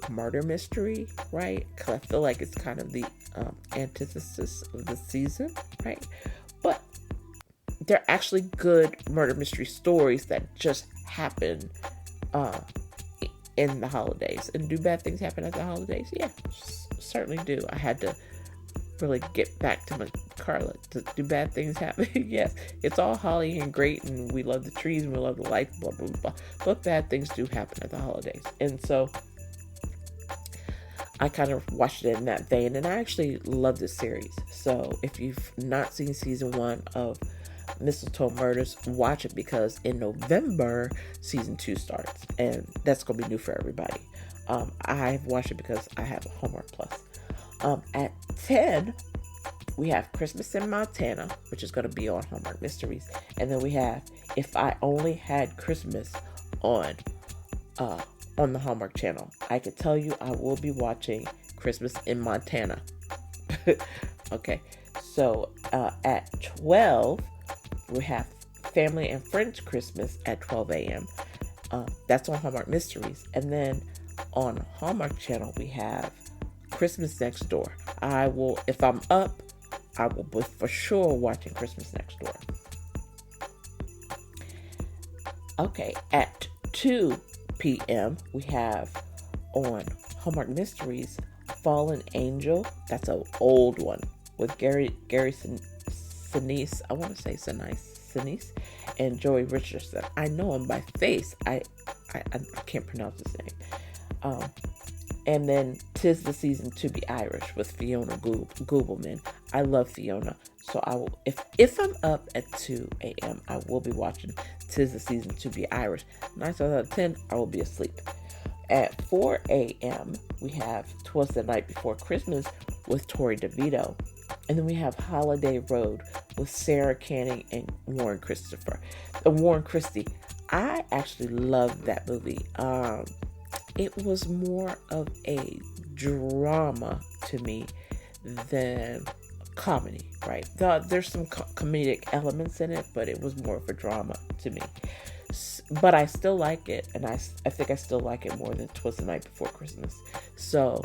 murder mystery, right? Because I feel like it's kind of the antithesis of the season, right? But they're actually good murder mystery stories that just happen in the holidays. And do bad things happen at the holidays? Yeah, certainly do. I had to really get back to my Carla, do bad things happen? Yes, it's all holly and great, and we love the trees and we love the lights, blah, blah, blah. But bad things do happen at the holidays. And so I kind of watched it in that vein, and I actually love this series. So if you've not seen season 1 of Mistletoe Murders, watch it, because in November, season 2 starts, and that's going to be new for everybody. I've watched it because I have a Hallmark Plus. At 10, we have Christmas in Montana, which is going to be on Hallmark Mysteries. And then we have If I Only Had Christmas on the Hallmark Channel. I can tell you I will be watching Christmas in Montana. Okay, so at 12, we have Family and Friends Christmas at 12 a.m. That's on Hallmark Mysteries. And then on Hallmark Channel, we have Christmas Next Door. I will, if I'm up, I will be for sure watching Christmas Next Door. Okay, at 2 p.m., we have on Hallmark Mysteries Fallen Angel. That's an old one with Gary Sinise. I want to say Sinise and Joey Richardson. I know him by face. I can't pronounce his name. And then 'Tis the Season to Be Irish with Fiona Gubelman. I love Fiona, so I will, if I'm up at 2 a.m., I will be watching 'Tis the Season to Be Irish. 9 times out of 10, I will be asleep. At 4 a.m., we have 'Twas the Night Before Christmas with Tori DeVito. And then we have Holiday Road with Sarah Canning and Warren Christie. I actually loved that movie. It was more of a drama to me than comedy, right? There's some comedic elements in it, but it was more of a drama to me. But I still like it, and I think I still like it more than 'Twas the Night Before Christmas. So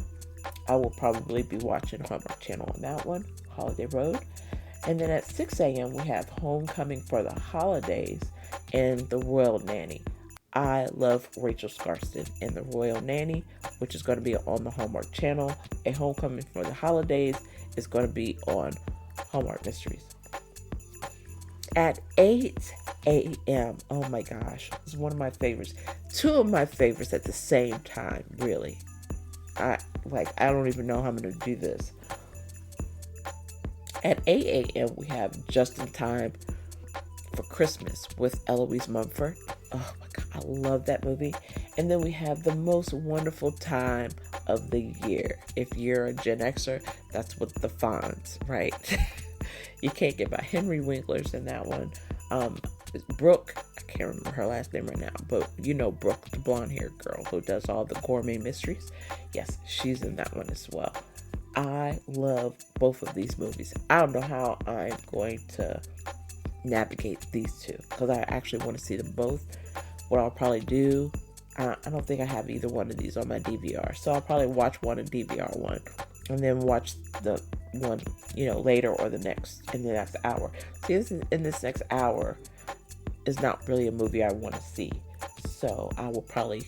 I will probably be watching Hallmark Channel on that one, Holiday Road. And then at 6 a.m., we have Homecoming for the Holidays and The Royal Nanny. I love Rachel Skarsten in The Royal Nanny, which is going to be on the Hallmark Channel. A Homecoming for the Holidays is going to be on Hallmark Mysteries. At 8 a.m., oh my gosh, it's one of my favorites. Two of my favorites at the same time, really. I don't even know how I'm going to do this. At 8 a.m., we have Just in Time for Christmas with Eloise Mumford. Oh my God, I love that movie. And then we have The Most Wonderful Time of the Year. If you're a Gen Xer, that's with the Fonz, right? You can't get by Henry Winkler's in that one. Brooke, I can't remember her last name right now, but you know Brooke, the blonde-haired girl who does all the gourmet mysteries. Yes, she's in that one as well. I love both of these movies. I don't know how I'm going to navigate these two, because I actually want to see them both. What I'll probably do, I don't think I have either one of these on my DVR, so I'll probably watch one and DVR one, and then watch the one, later, or the next in the next hour. See, in this next hour is not really a movie I want to see, so I will probably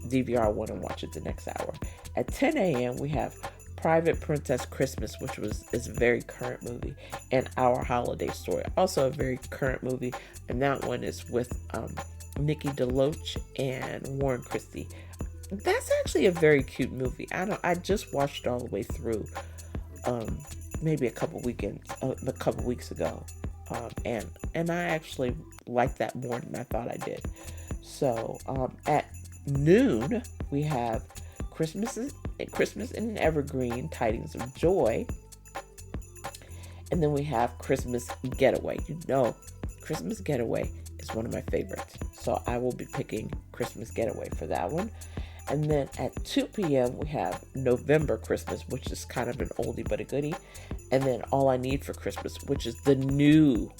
DVR one and watch it the next hour. At 10 a.m. we have Private Princess Christmas, which is a very current movie, and Our Holiday Story, also a very current movie, and that one is with Nikki DeLoach and Warren Christie. That's actually a very cute movie. I just watched it all the way through, maybe a couple weeks ago, and I actually liked that more than I thought I did. So at noon we have Christmas in an Evergreen, Tidings of Joy. And then we have Christmas Getaway. Christmas Getaway is one of my favorites. So I will be picking Christmas Getaway for that one. And then at 2 p.m. we have November Christmas, which is kind of an oldie but a goodie. And then All I Need for Christmas, which is the new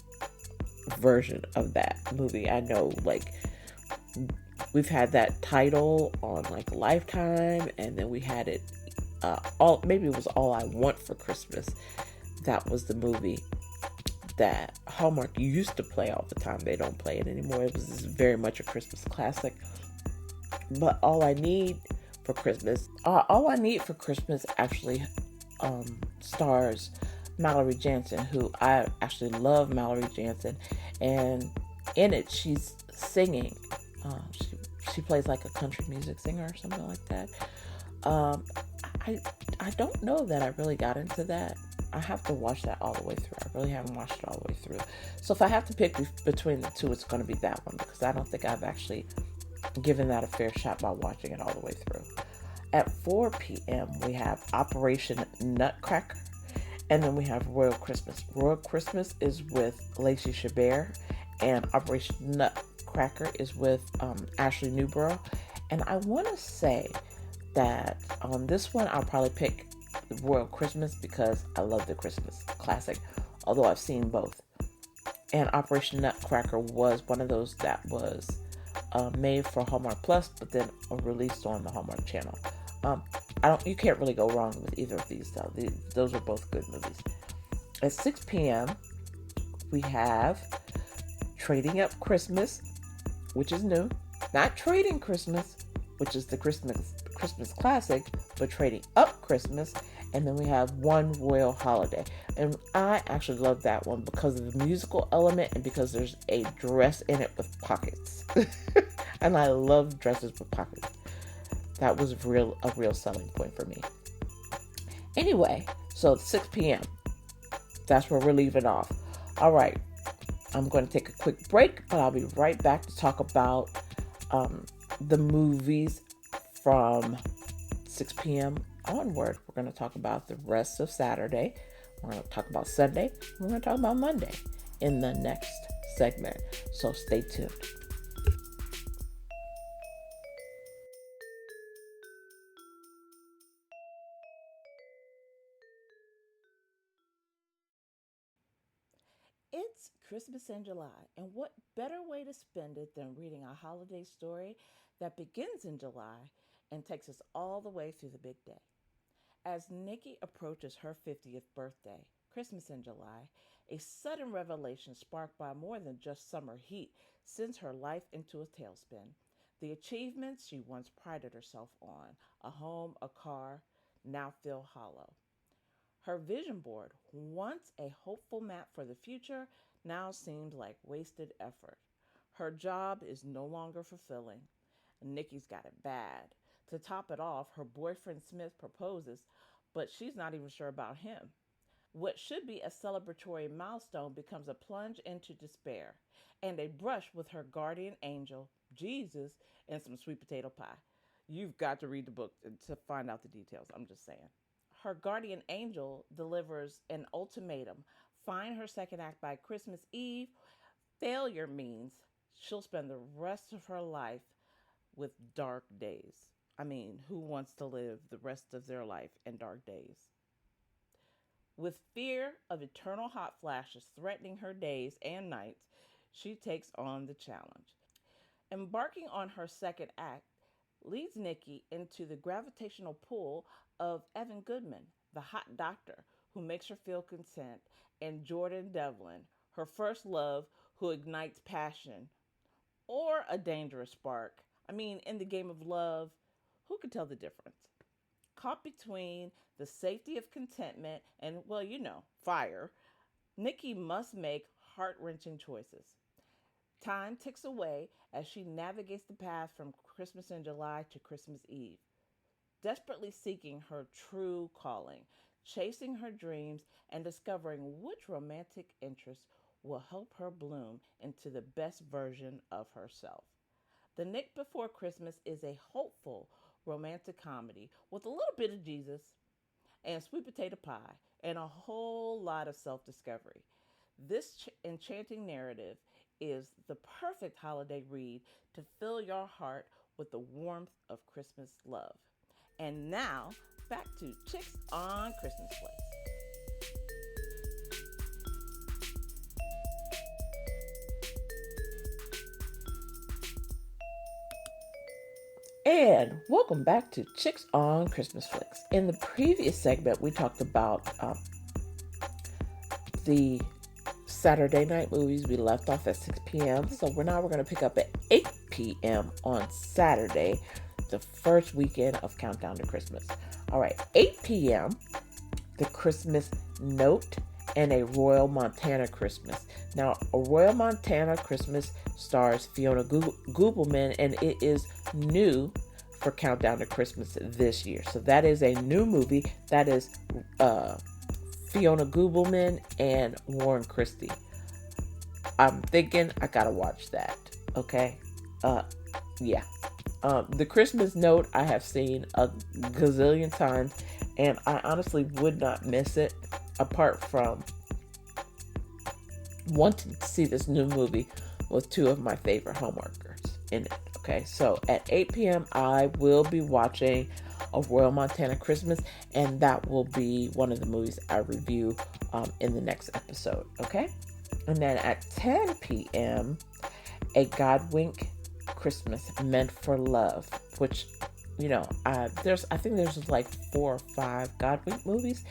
version of that movie. I know, we've had that title on Lifetime, and then we had it maybe it was All I Want for Christmas. That was the movie that Hallmark used to play all the time. They don't play it anymore. It was very much a Christmas classic. But All I Need for Christmas actually stars Mallory Jansen, who I actually love Mallory Jansen, and in it she's singing. She plays like a country music singer or something like that. Um, I I don't know that I really got into that. I have to watch that all the way through. I really haven't watched it all the way through. So if I have to pick between the two, it's going to be that one because I don't think I've actually given that a fair shot by watching it all the way through. At 4 p.m., we have Operation Nutcracker, and then we have Royal Christmas. Royal Christmas is with Lacey Chabert, and Operation Nutcracker is with Ashley Newborough. And I want to say that on this one, I'll probably pick Royal Christmas because I love the Christmas classic, although I've seen both. And Operation Nutcracker was one of those that was made for Hallmark Plus, but then released on the Hallmark Channel. You can't really go wrong with either of these though. Those are both good movies. At 6 p.m., we have Trading Up Christmas, which is new. Not Trading Christmas, which is the Christmas classic, but Trading Up Christmas. And then we have One Royal Holiday. And I actually love that one because of the musical element and because there's a dress in it with pockets. And I love dresses with pockets. That was a real selling point for me. Anyway, so 6 p.m. That's where we're leaving off. All right. I'm going to take a quick break, but I'll be right back to talk about the movies from 6 p.m. onward. We're going to talk about the rest of Saturday. We're going to talk about Sunday. We're going to talk about Monday in the next segment. So stay tuned. It's Christmas in July, and what better way to spend it than reading a holiday story that begins in July and takes us all the way through the big day? As Nikki approaches her 50th birthday, Christmas in July, a sudden revelation sparked by more than just summer heat sends her life into a tailspin. The achievements she once prided herself on, a home, a car, now feel hollow. Her vision board, once a hopeful map for the future, now seems like wasted effort. Her job is no longer fulfilling. Nikki's got it bad. To top it off, her boyfriend Smith proposes, but she's not even sure about him. What should be a celebratory milestone becomes a plunge into despair and a brush with her guardian angel, Jesus, and some sweet potato pie. You've got to read the book to find out the details. I'm just saying. Her guardian angel delivers an ultimatum: find her second act by Christmas Eve. Failure means she'll spend the rest of her life with dark days. I mean, who wants to live the rest of their life in dark days? With fear of eternal hot flashes threatening her days and nights, she takes on the challenge. Embarking on her second act leads Nikki into the gravitational pull of Evan Goodman, the hot doctor who makes her feel content, and Jordan Devlin, her first love who ignites passion or a dangerous spark. I mean, in the game of love, who can tell the difference? Caught between the safety of contentment and, well, fire, Nikki must make heart wrenching choices. Time ticks away as she navigates the path from Christmas in July to Christmas Eve, desperately seeking her true calling, chasing her dreams, and discovering which romantic interest will help her bloom into the best version of herself. The Nick Before Christmas is a hopeful romantic comedy with a little bit of Jesus and sweet potato pie and a whole lot of self discovery. This enchanting narrative is the perfect holiday read to fill your heart with the warmth of Christmas love. And now, back to Chicks on Christmas Flicks. And welcome back to Chicks on Christmas Flicks. In the previous segment, we talked about the Saturday night movies. We left off at 6 p.m. So we're going to pick up at 8 p.m. on Saturday, the first weekend of Countdown to Christmas. All right, 8 p.m., The Christmas Note. and A Royal Montana Christmas. Now, A Royal Montana Christmas stars Fiona Gubelman, and it is new for Countdown to Christmas this year. So that is a new movie. That is Fiona Gubelman and Warren Christie. I'm thinking I gotta watch that. Okay. Yeah. The Christmas Note I have seen a gazillion times, and I honestly would not miss it, apart from wanting to see this new movie with two of my favorite Hallmarkers in it. Okay, so at 8 p.m. I will be watching A Royal Montana Christmas, and that will be one of the movies I review in the next episode. Okay, and then at 10 p.m. A Godwink Christmas Meant for Love, which, you know, I think there's like 4 or 5 Godwink movies,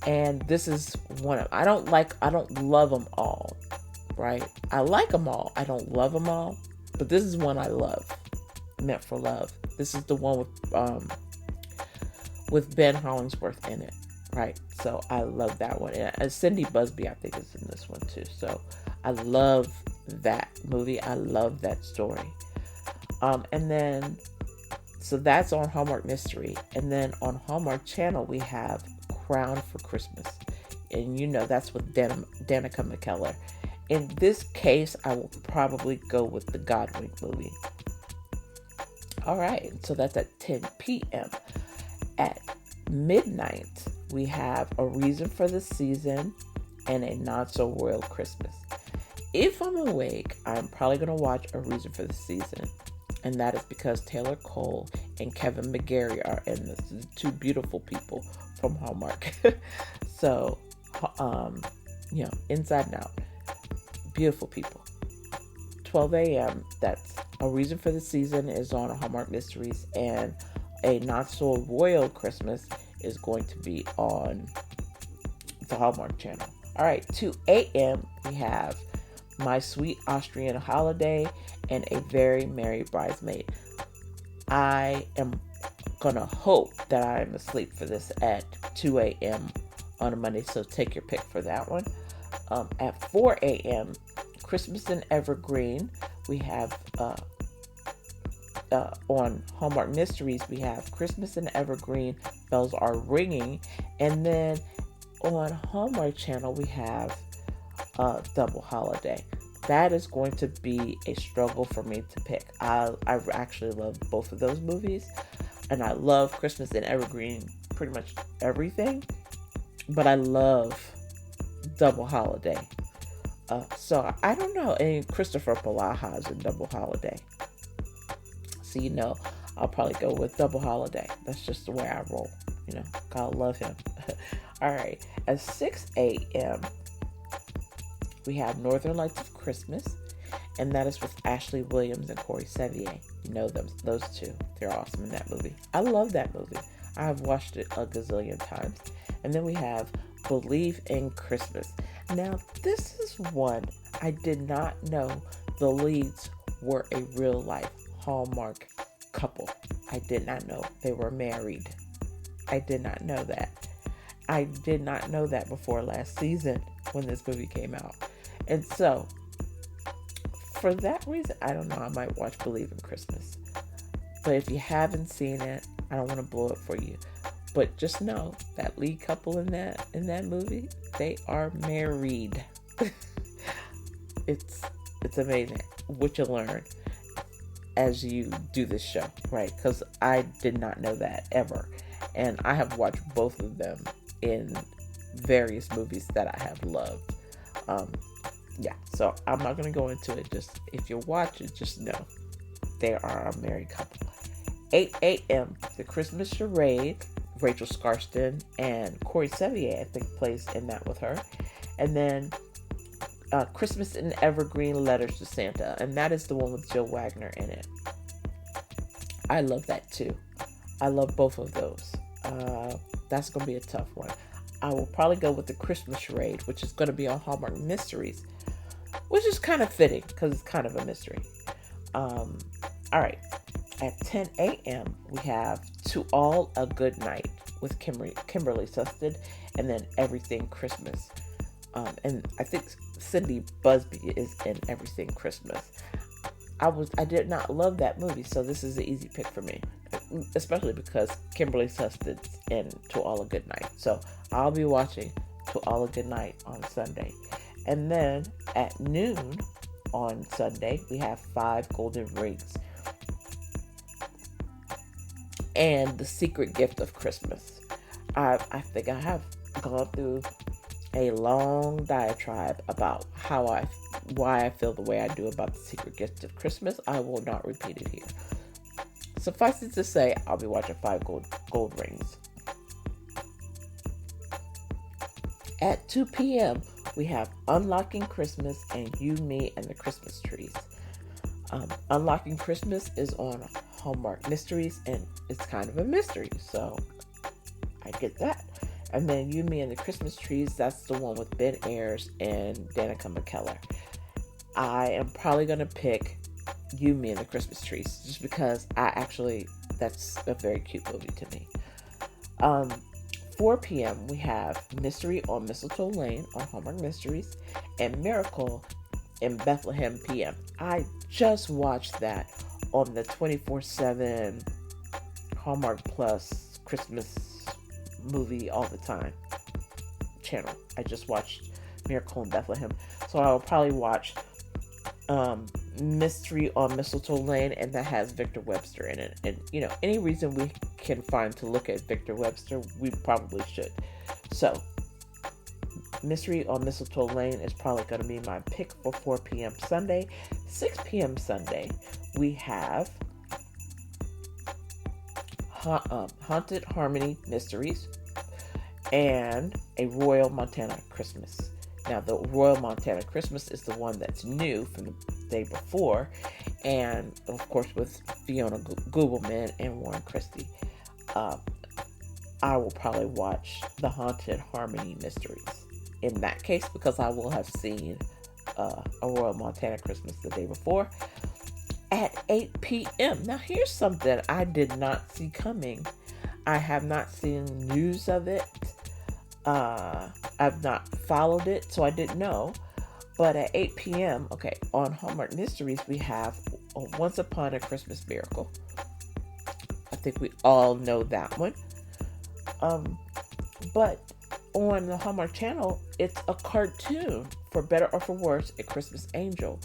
and this is one of, I don't love them all, right? I like them all. I don't love them all, but this is one I love. Meant for Love. This is the one with Ben Hollingsworth in it, right? So I love that one. And Cindy Busby, I think, is in this one too. So I love that movie. I love that story. And then, so that's on Hallmark Mystery. And then on Hallmark Channel, we have Crown for Christmas. And you know, that's with Danica McKellar. In this case, I will probably go with the Godwink movie. All right, so that's at 10 p.m. At midnight, we have A Reason for the Season and A Not So Royal Christmas. If I'm awake, I'm probably going to watch A Reason for the Season. And that is because Taylor Cole and Kevin McGarry are in this. Two beautiful people from Hallmark. So, you know, inside and out. Beautiful people. 12 a.m. That's A Reason for the Season is on Hallmark Mysteries, and A Not So Royal Christmas is going to be on the Hallmark Channel. All right, 2 a.m. we have My Sweet Austrian Holiday and A Very Merry Bridesmaid. I am gonna hope that I am asleep for this at 2 a.m. on a Monday, so take your pick for that one. At 4 a.m., Christmas in Evergreen, we have on Hallmark Mysteries, we have Christmas in Evergreen, Bells Are Ringing, and then on Hallmark Channel, we have Double Holiday. That is going to be a struggle for me to pick. I actually love both of those movies, and I love Christmas in Evergreen, pretty much everything, but I love Double Holiday. So I don't know. And Christopher Palaha is in Double Holiday. So, you know, I'll probably go with Double Holiday. That's just the way I roll. You know, gotta love him. All right. At 6 a.m., we have Northern Lights of Christmas. And that is with Ashley Williams and Corey Sevier. You know them, those two. They're awesome in that movie. I love that movie. I have watched it a gazillion times. And then we have Believe in Christmas. Now, this is one I did not know the leads were a real life Hallmark couple. I did not know they were married. I did not know that. I did not know that before last season when this movie came out. And so, for that reason, I don't know, I might watch Believe in Christmas. But if you haven't seen it, I don't want to blow it for you. But just know that lead couple in that movie, they are married. It's amazing what you learn as you do this show, right? Because I did not know that ever. And I have watched both of them in various movies that I have loved. Yeah, so I'm not going to go into it. Just if you watch it, just know they are a married couple. 8 a.m., The Christmas Charade. Rachel Scarston and Corey Sevier, I think, plays in that with her. And then Christmas in Evergreen, Letters to Santa. And that is the one with Jill Wagner in it. I love that too. I love both of those. That's going to be a tough one. I will probably go with The Christmas Charade, which is going to be on Hallmark Mysteries, which is kind of fitting because it's kind of a mystery. All right. At 10 a.m., we have To All a Good Night with Kimberly Susted, and then Everything Christmas And I think Cindy Busby is in Everything Christmas. I did not love that movie, so this is an easy pick for me, especially because Kimberly Sustance in To All a Good Night. So I'll be watching To All a Good Night on Sunday. And then at noon on Sunday, we have Five Golden Rings and The Secret Gift of Christmas. I think I have gone through a long diatribe about why I feel the way I do about The Secret Gift of Christmas. I will not repeat it here. Suffice it to say, I'll be watching Five Gold Rings. At 2 p.m., we have Unlocking Christmas and You, Me, and the Christmas Trees. Unlocking Christmas is on Hallmark Mysteries, and it's kind of a mystery, so I get that. And then You, Me, and the Christmas Trees, that's the one with Ben Ayers and Danica McKellar. I am probably going to pick You, Me, and the Christmas Trees, just because that's a very cute movie to me. 4 p.m. we have Mystery on Mistletoe Lane on Hallmark Mysteries and Miracle in Bethlehem PM. I just watched that on the 24/7 Hallmark Plus Christmas movie all the time channel. I just watched Miracle in Bethlehem. So I will probably watch Mystery on Mistletoe Lane, and that has Victor Webster in it. And any reason we can find to look at Victor Webster, we probably should. So Mystery on Mistletoe Lane is probably going to be my pick for 4 p.m. Sunday. 6 p.m. Sunday, we have Haunted Harmony Mysteries and A Royal Montana Christmas. Now, the Royal Montana Christmas is the one that's new from the day before, and of course with Fiona Gubelman and Warren Christie. I will probably watch the Haunted Harmony Mysteries in that case, because I will have seen A Royal Montana Christmas the day before. At 8 p.m. Now, here's something I did not see coming. I have not seen news of it. I've not followed it, so I didn't know. But at 8 p.m., on Hallmark Mysteries, we have Once Upon a Christmas Miracle. I think we all know that one. But on the Hallmark Channel, it's a cartoon, For Better or For Worse, A Christmas Angel,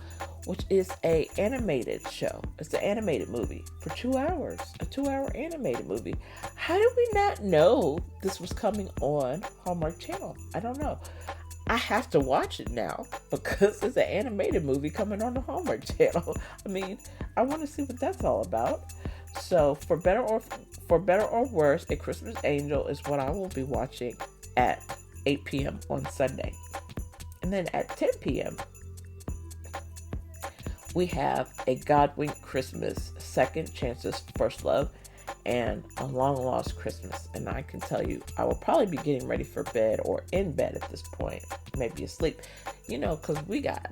which is a animated show. It's an animated movie for 2 hours, a 2-hour animated movie. How did we not know this was coming on Hallmark Channel? I don't know. I have to watch it now because it's an animated movie coming on the Hallmark Channel. I mean, I want to see what that's all about. So, For Better or Worse, A Christmas Angel is what I will be watching at 8 p.m. on Sunday. And then at 10 p.m., we have A God-Wink Christmas, Second Chances, First Love, and A Long Lost Christmas. And I can tell you, I will probably be getting ready for bed or in bed at this point, maybe asleep, because we got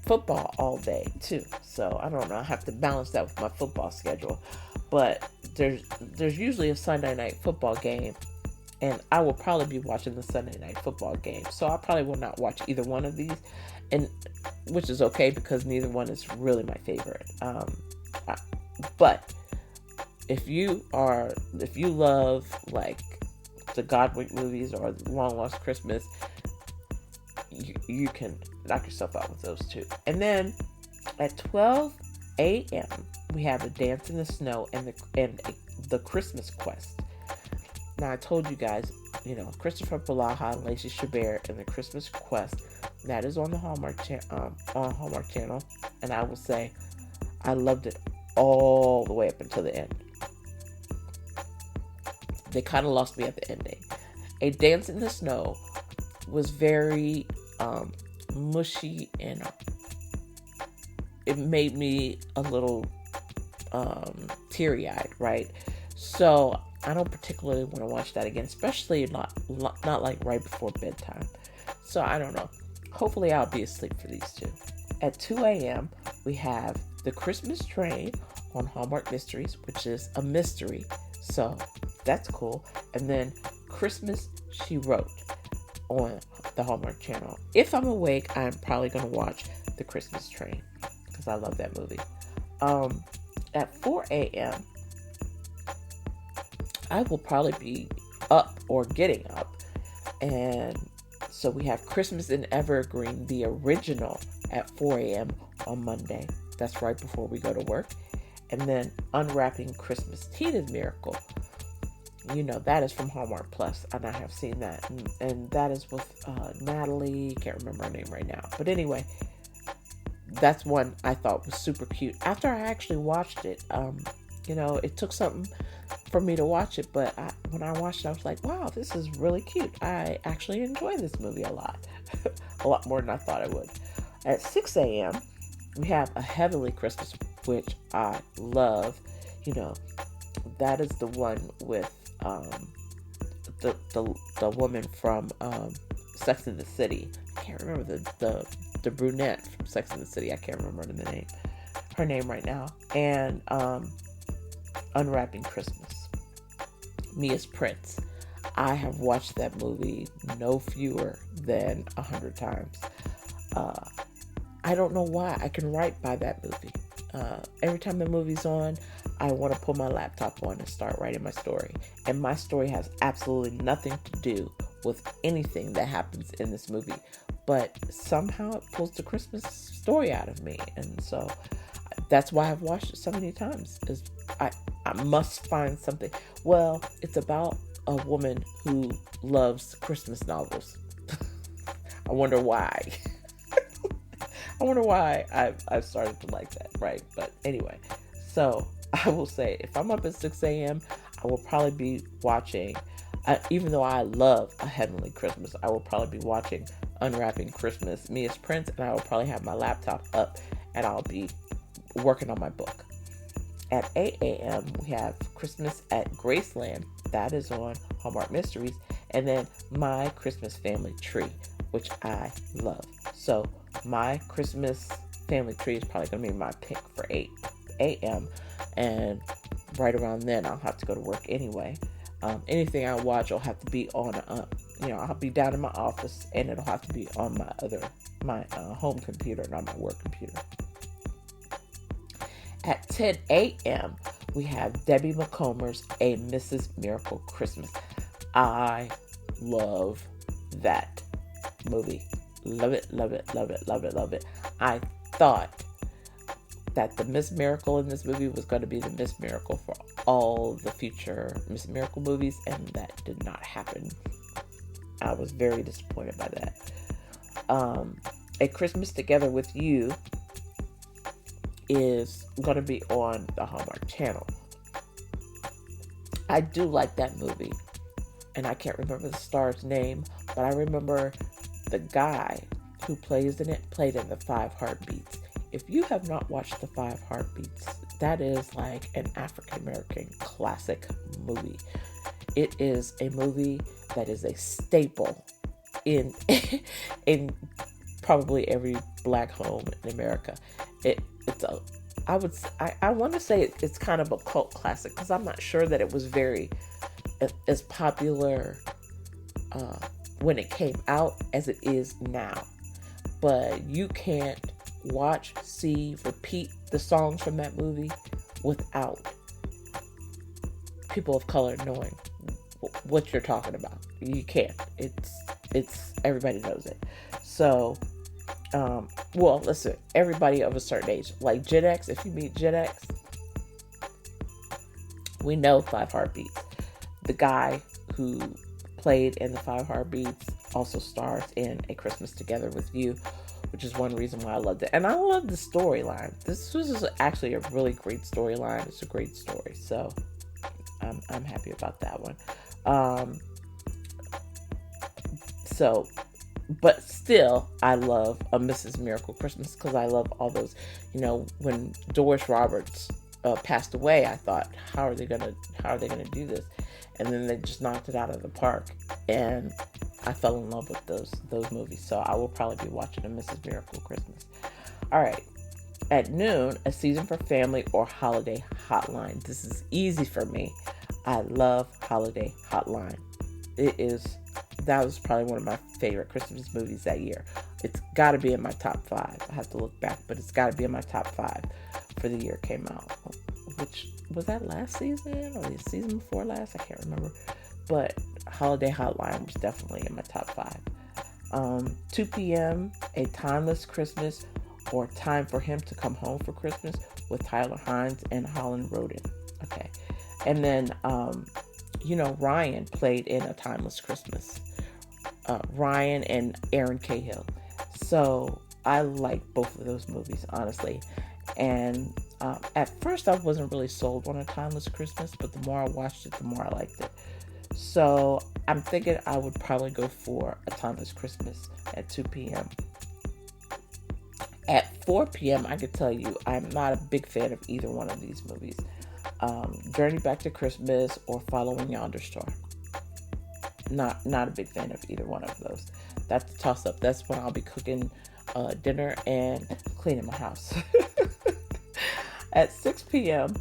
football all day too. So I don't know, I have to balance that with my football schedule. But there's usually a Sunday night football game, and I will probably be watching the Sunday night football game. So I probably will not watch either one of these, and which is okay because neither one is really my favorite. But if you love like the Godwink movies or Long Lost Christmas, you can knock yourself out with those two. And then at 12 a.m. we have A Dance in the Snow and the Christmas Quest. Now I told you guys, Christopher Balaha and Lacey Chabert and the Christmas Quest. That is on the Hallmark Channel, and I will say I loved it all the way up until the end. They kind of lost me at the ending. A Dance in the Snow was very mushy, and it made me a little teary-eyed, right? So I don't particularly want to watch that again, especially not like right before bedtime. So I don't know. Hopefully I'll be asleep for these two. At 2 a.m. we have The Christmas Train on Hallmark Mysteries, which is a mystery. So that's cool. And then Christmas She Wrote on the Hallmark Channel. If I'm awake, I'm probably going to watch The Christmas Train because I love that movie. At 4 a.m., I will probably be up or getting up. And so we have Christmas in Evergreen, the original, at 4 a.m. on Monday. That's right before we go to work. And then Unwrapping Christmas Tina's Miracle. You know, that is from Hallmark Plus, and I have seen that. And that is with Natalie. Can't remember her name right now. But anyway, that's one I thought was super cute. After I actually watched it, you know, it took something for me to watch it, but when I watched it, I was like, wow, this is really cute. I actually enjoy this movie a lot. A lot more than I thought I would. At 6 a.m., we have A Heavenly Christmas, which I love. You know, that is the one with the woman from Sex and the City. I can't remember the brunette from Sex and the City. I can't remember her name right now. And Unwrapping Christmas, Mia's Prince. I have watched that movie no fewer than 100 times. I don't know why. I can write by that movie. Every time the movie's on, I want to pull my laptop on and start writing my story. And my story has absolutely nothing to do with anything that happens in this movie. But somehow it pulls the Christmas story out of me. And so that's why I've watched it so many times. Is I must find something. Well, it's about a woman who loves Christmas novels. I wonder why. I wonder why I've started to like that, right? But anyway, so I will say, if I'm up at 6 a.m., I will probably be watching, even though I love A Heavenly Christmas, I will probably be watching Unwrapping Christmas, Mia's Prince, and I will probably have my laptop up, and I'll be working on my book. At 8 a.m., we have Christmas at Graceland. That is on Hallmark Mysteries. And then My Christmas Family Tree, which I love. So My Christmas Family Tree is probably going to be my pick for 8 a.m. And right around then, I'll have to go to work anyway. Anything I watch will have to be on, I'll be down in my office, and it'll have to be on my home computer, not my work computer. At 10 a.m., we have Debbie McComber's A Mrs. Miracle Christmas. I love that movie. Love it, love it, love it, love it, love it. I thought that the Miss Miracle in this movie was going to be the Miss Miracle for all the future Miss Miracle movies, and that did not happen. I was very disappointed by that. A Christmas Together with You is going to be on the Hallmark Channel. I do like that movie, and I can't remember the star's name, but I remember the guy who plays in it played in the 5 Heartbeats. If you have not watched the 5 Heartbeats, that is like an African American classic movie. It is a movie that is a staple in probably every black home in America. I want to say it's kind of a cult classic, because I'm not sure that it was very as popular when it came out as it is now. But you can't watch, see, repeat the songs from that movie without people of color knowing what you're talking about. You can't. It's everybody knows it. So, well, listen, everybody of a certain age, like Gen X, if you meet Gen X, we know 5 Heartbeats. The guy who played in the 5 Heartbeats also stars in A Christmas Together with You, which is one reason why I loved it. And I love the storyline. This was actually a really great storyline. It's a great story. So I'm happy about that one. But still, I love A Mrs. Miracle Christmas, because I love all those, when Doris Roberts passed away, I thought, how are they gonna do this? And then they just knocked it out of the park, and I fell in love with those movies. So I will probably be watching A Mrs. Miracle Christmas. All right. At noon, A Season for Family or Holiday Hotline. This is easy for me. I love Holiday Hotline. It is That was probably one of my favorite Christmas movies that year. It's got to be in my top 5. I have to look back, but it's got to be in my top 5 for the year it came out. Which, was that last season or the season before last? I can't remember. But Holiday Hotline was definitely in my top 5. 2 p.m., A Timeless Christmas, or Time for Him to Come Home for Christmas, with Tyler Hines and Holland Roden. Okay. And then, Ryan played in A Timeless Christmas. Ryan and Aaron Cahill. So I like both of those movies, honestly. And at first I wasn't really sold on A Timeless Christmas, but the more I watched it, the more I liked it. So I'm thinking I would probably go for A Timeless Christmas at 2 p.m. At 4 p.m., I could tell you I'm not a big fan of either one of these movies. Journey Back to Christmas or Following Yonder Star. Not a big fan of either one of those. That's the toss-up. That's when I'll be cooking dinner and cleaning my house. At 6 p.m.,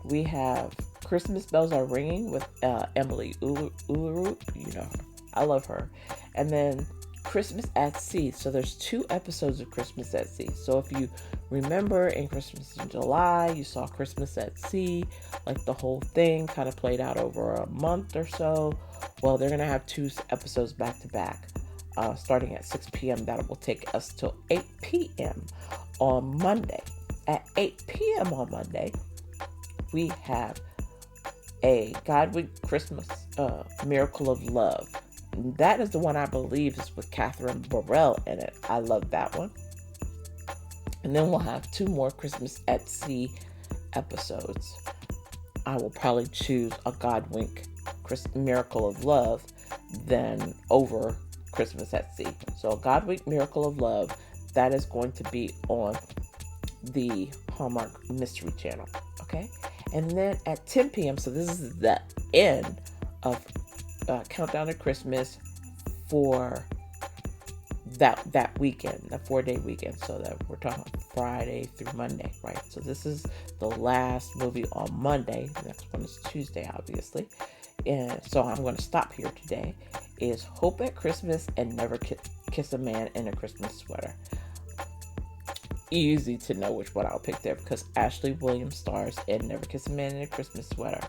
we have Christmas Bells Are Ringing with Emily Uluru. I love her. And then Christmas at Sea. So there's 2 episodes of Christmas at Sea. So if you remember in Christmas in July, you saw Christmas at Sea, like the whole thing kind of played out over a month or so. Well, they're going to have 2 episodes back to back, starting at 6 p.m. That will take us till 8 p.m. on Monday. At 8 p.m. on Monday, we have a Godwin Christmas Miracle of Love. That is the one I believe is with Catherine Burrell in it. I love that one. And then we'll have 2 more Christmas at Sea episodes. I will probably choose a Godwink Miracle of Love than over Christmas at Sea. So a Godwink Miracle of Love, that is going to be on the Hallmark Mystery Channel. Okay? And then at 10 p.m., so this is the end of Countdown to Christmas for that weekend, the 4-day weekend. So that we're talking Friday through Monday, right? So this is the last movie on Monday. The next one is Tuesday, obviously. And so I'm going to stop here today. Is Hope at Christmas and Never Kiss a Man in a Christmas Sweater. Easy to know which one I'll pick there because Ashley Williams stars in Never Kiss a Man in a Christmas Sweater.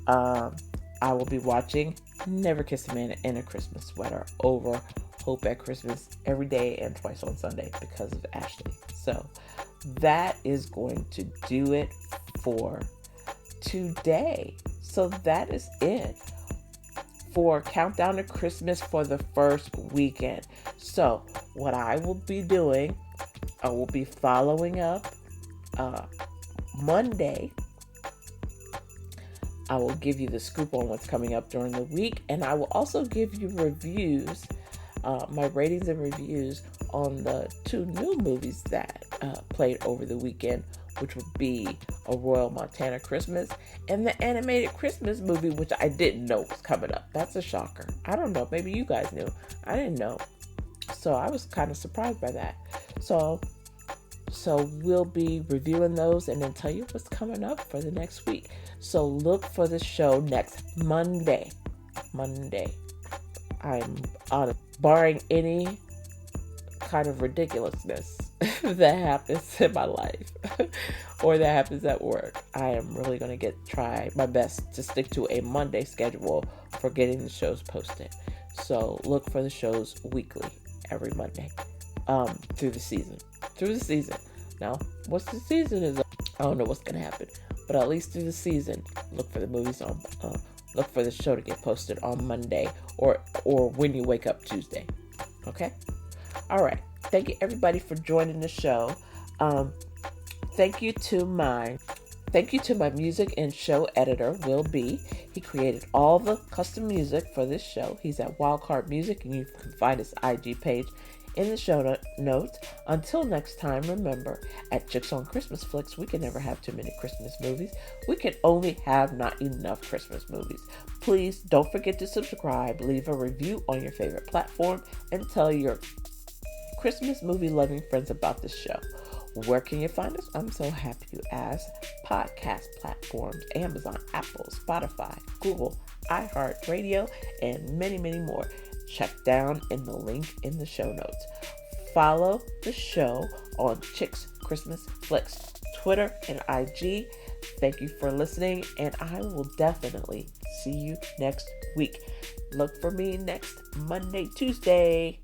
I will be watching Never Kiss a Man in a Christmas Sweater over Hope at Christmas every day and twice on Sunday because of Ashley. So that is going to do it for today. So that is it for Countdown to Christmas for the first weekend. So what I will be doing, I will be following up Monday. I will give you the scoop on what's coming up during the week, and I will also give you reviews, my ratings and reviews on the 2 new movies that played over the weekend, which would be A Royal Montana Christmas and the animated Christmas movie, which I didn't know was coming up. That's a shocker. I don't know. Maybe you guys knew. I didn't know. So I was kind of surprised by that. So we'll be reviewing those and then tell you what's coming up for the next week. So look for the show next Monday. I'm on it, barring any kind of ridiculousness that happens in my life or that happens at work. I am really going to try my best to stick to a Monday schedule for getting the shows posted. So look for the shows weekly every Monday through the season. Now, once the season is up, I don't know what's going to happen, but at least through the season, look for the movies look for the show to get posted on Monday or when you wake up Tuesday. Okay? All right. Thank you everybody for joining the show. Thank you to my music and show editor, Will B. He created all the custom music for this show. He's at Wildcard Music, and you can find his IG page in the show notes. Until next time, remember, at Chicks on Christmas Flicks, we can never have too many Christmas movies. We can only have not enough Christmas movies. Please don't forget to subscribe, leave a review on your favorite platform, and tell your Christmas movie loving friends about this show. Where can you find us? I'm so happy you asked. Podcast platforms, Amazon, Apple, Spotify, Google, iHeartRadio, and many, many more. check down in the link in the show notes. Follow the show on Chicks Christmas Flicks, Twitter and IG. Thank you for listening, and I will definitely see you next week. Look for me next Monday, Tuesday.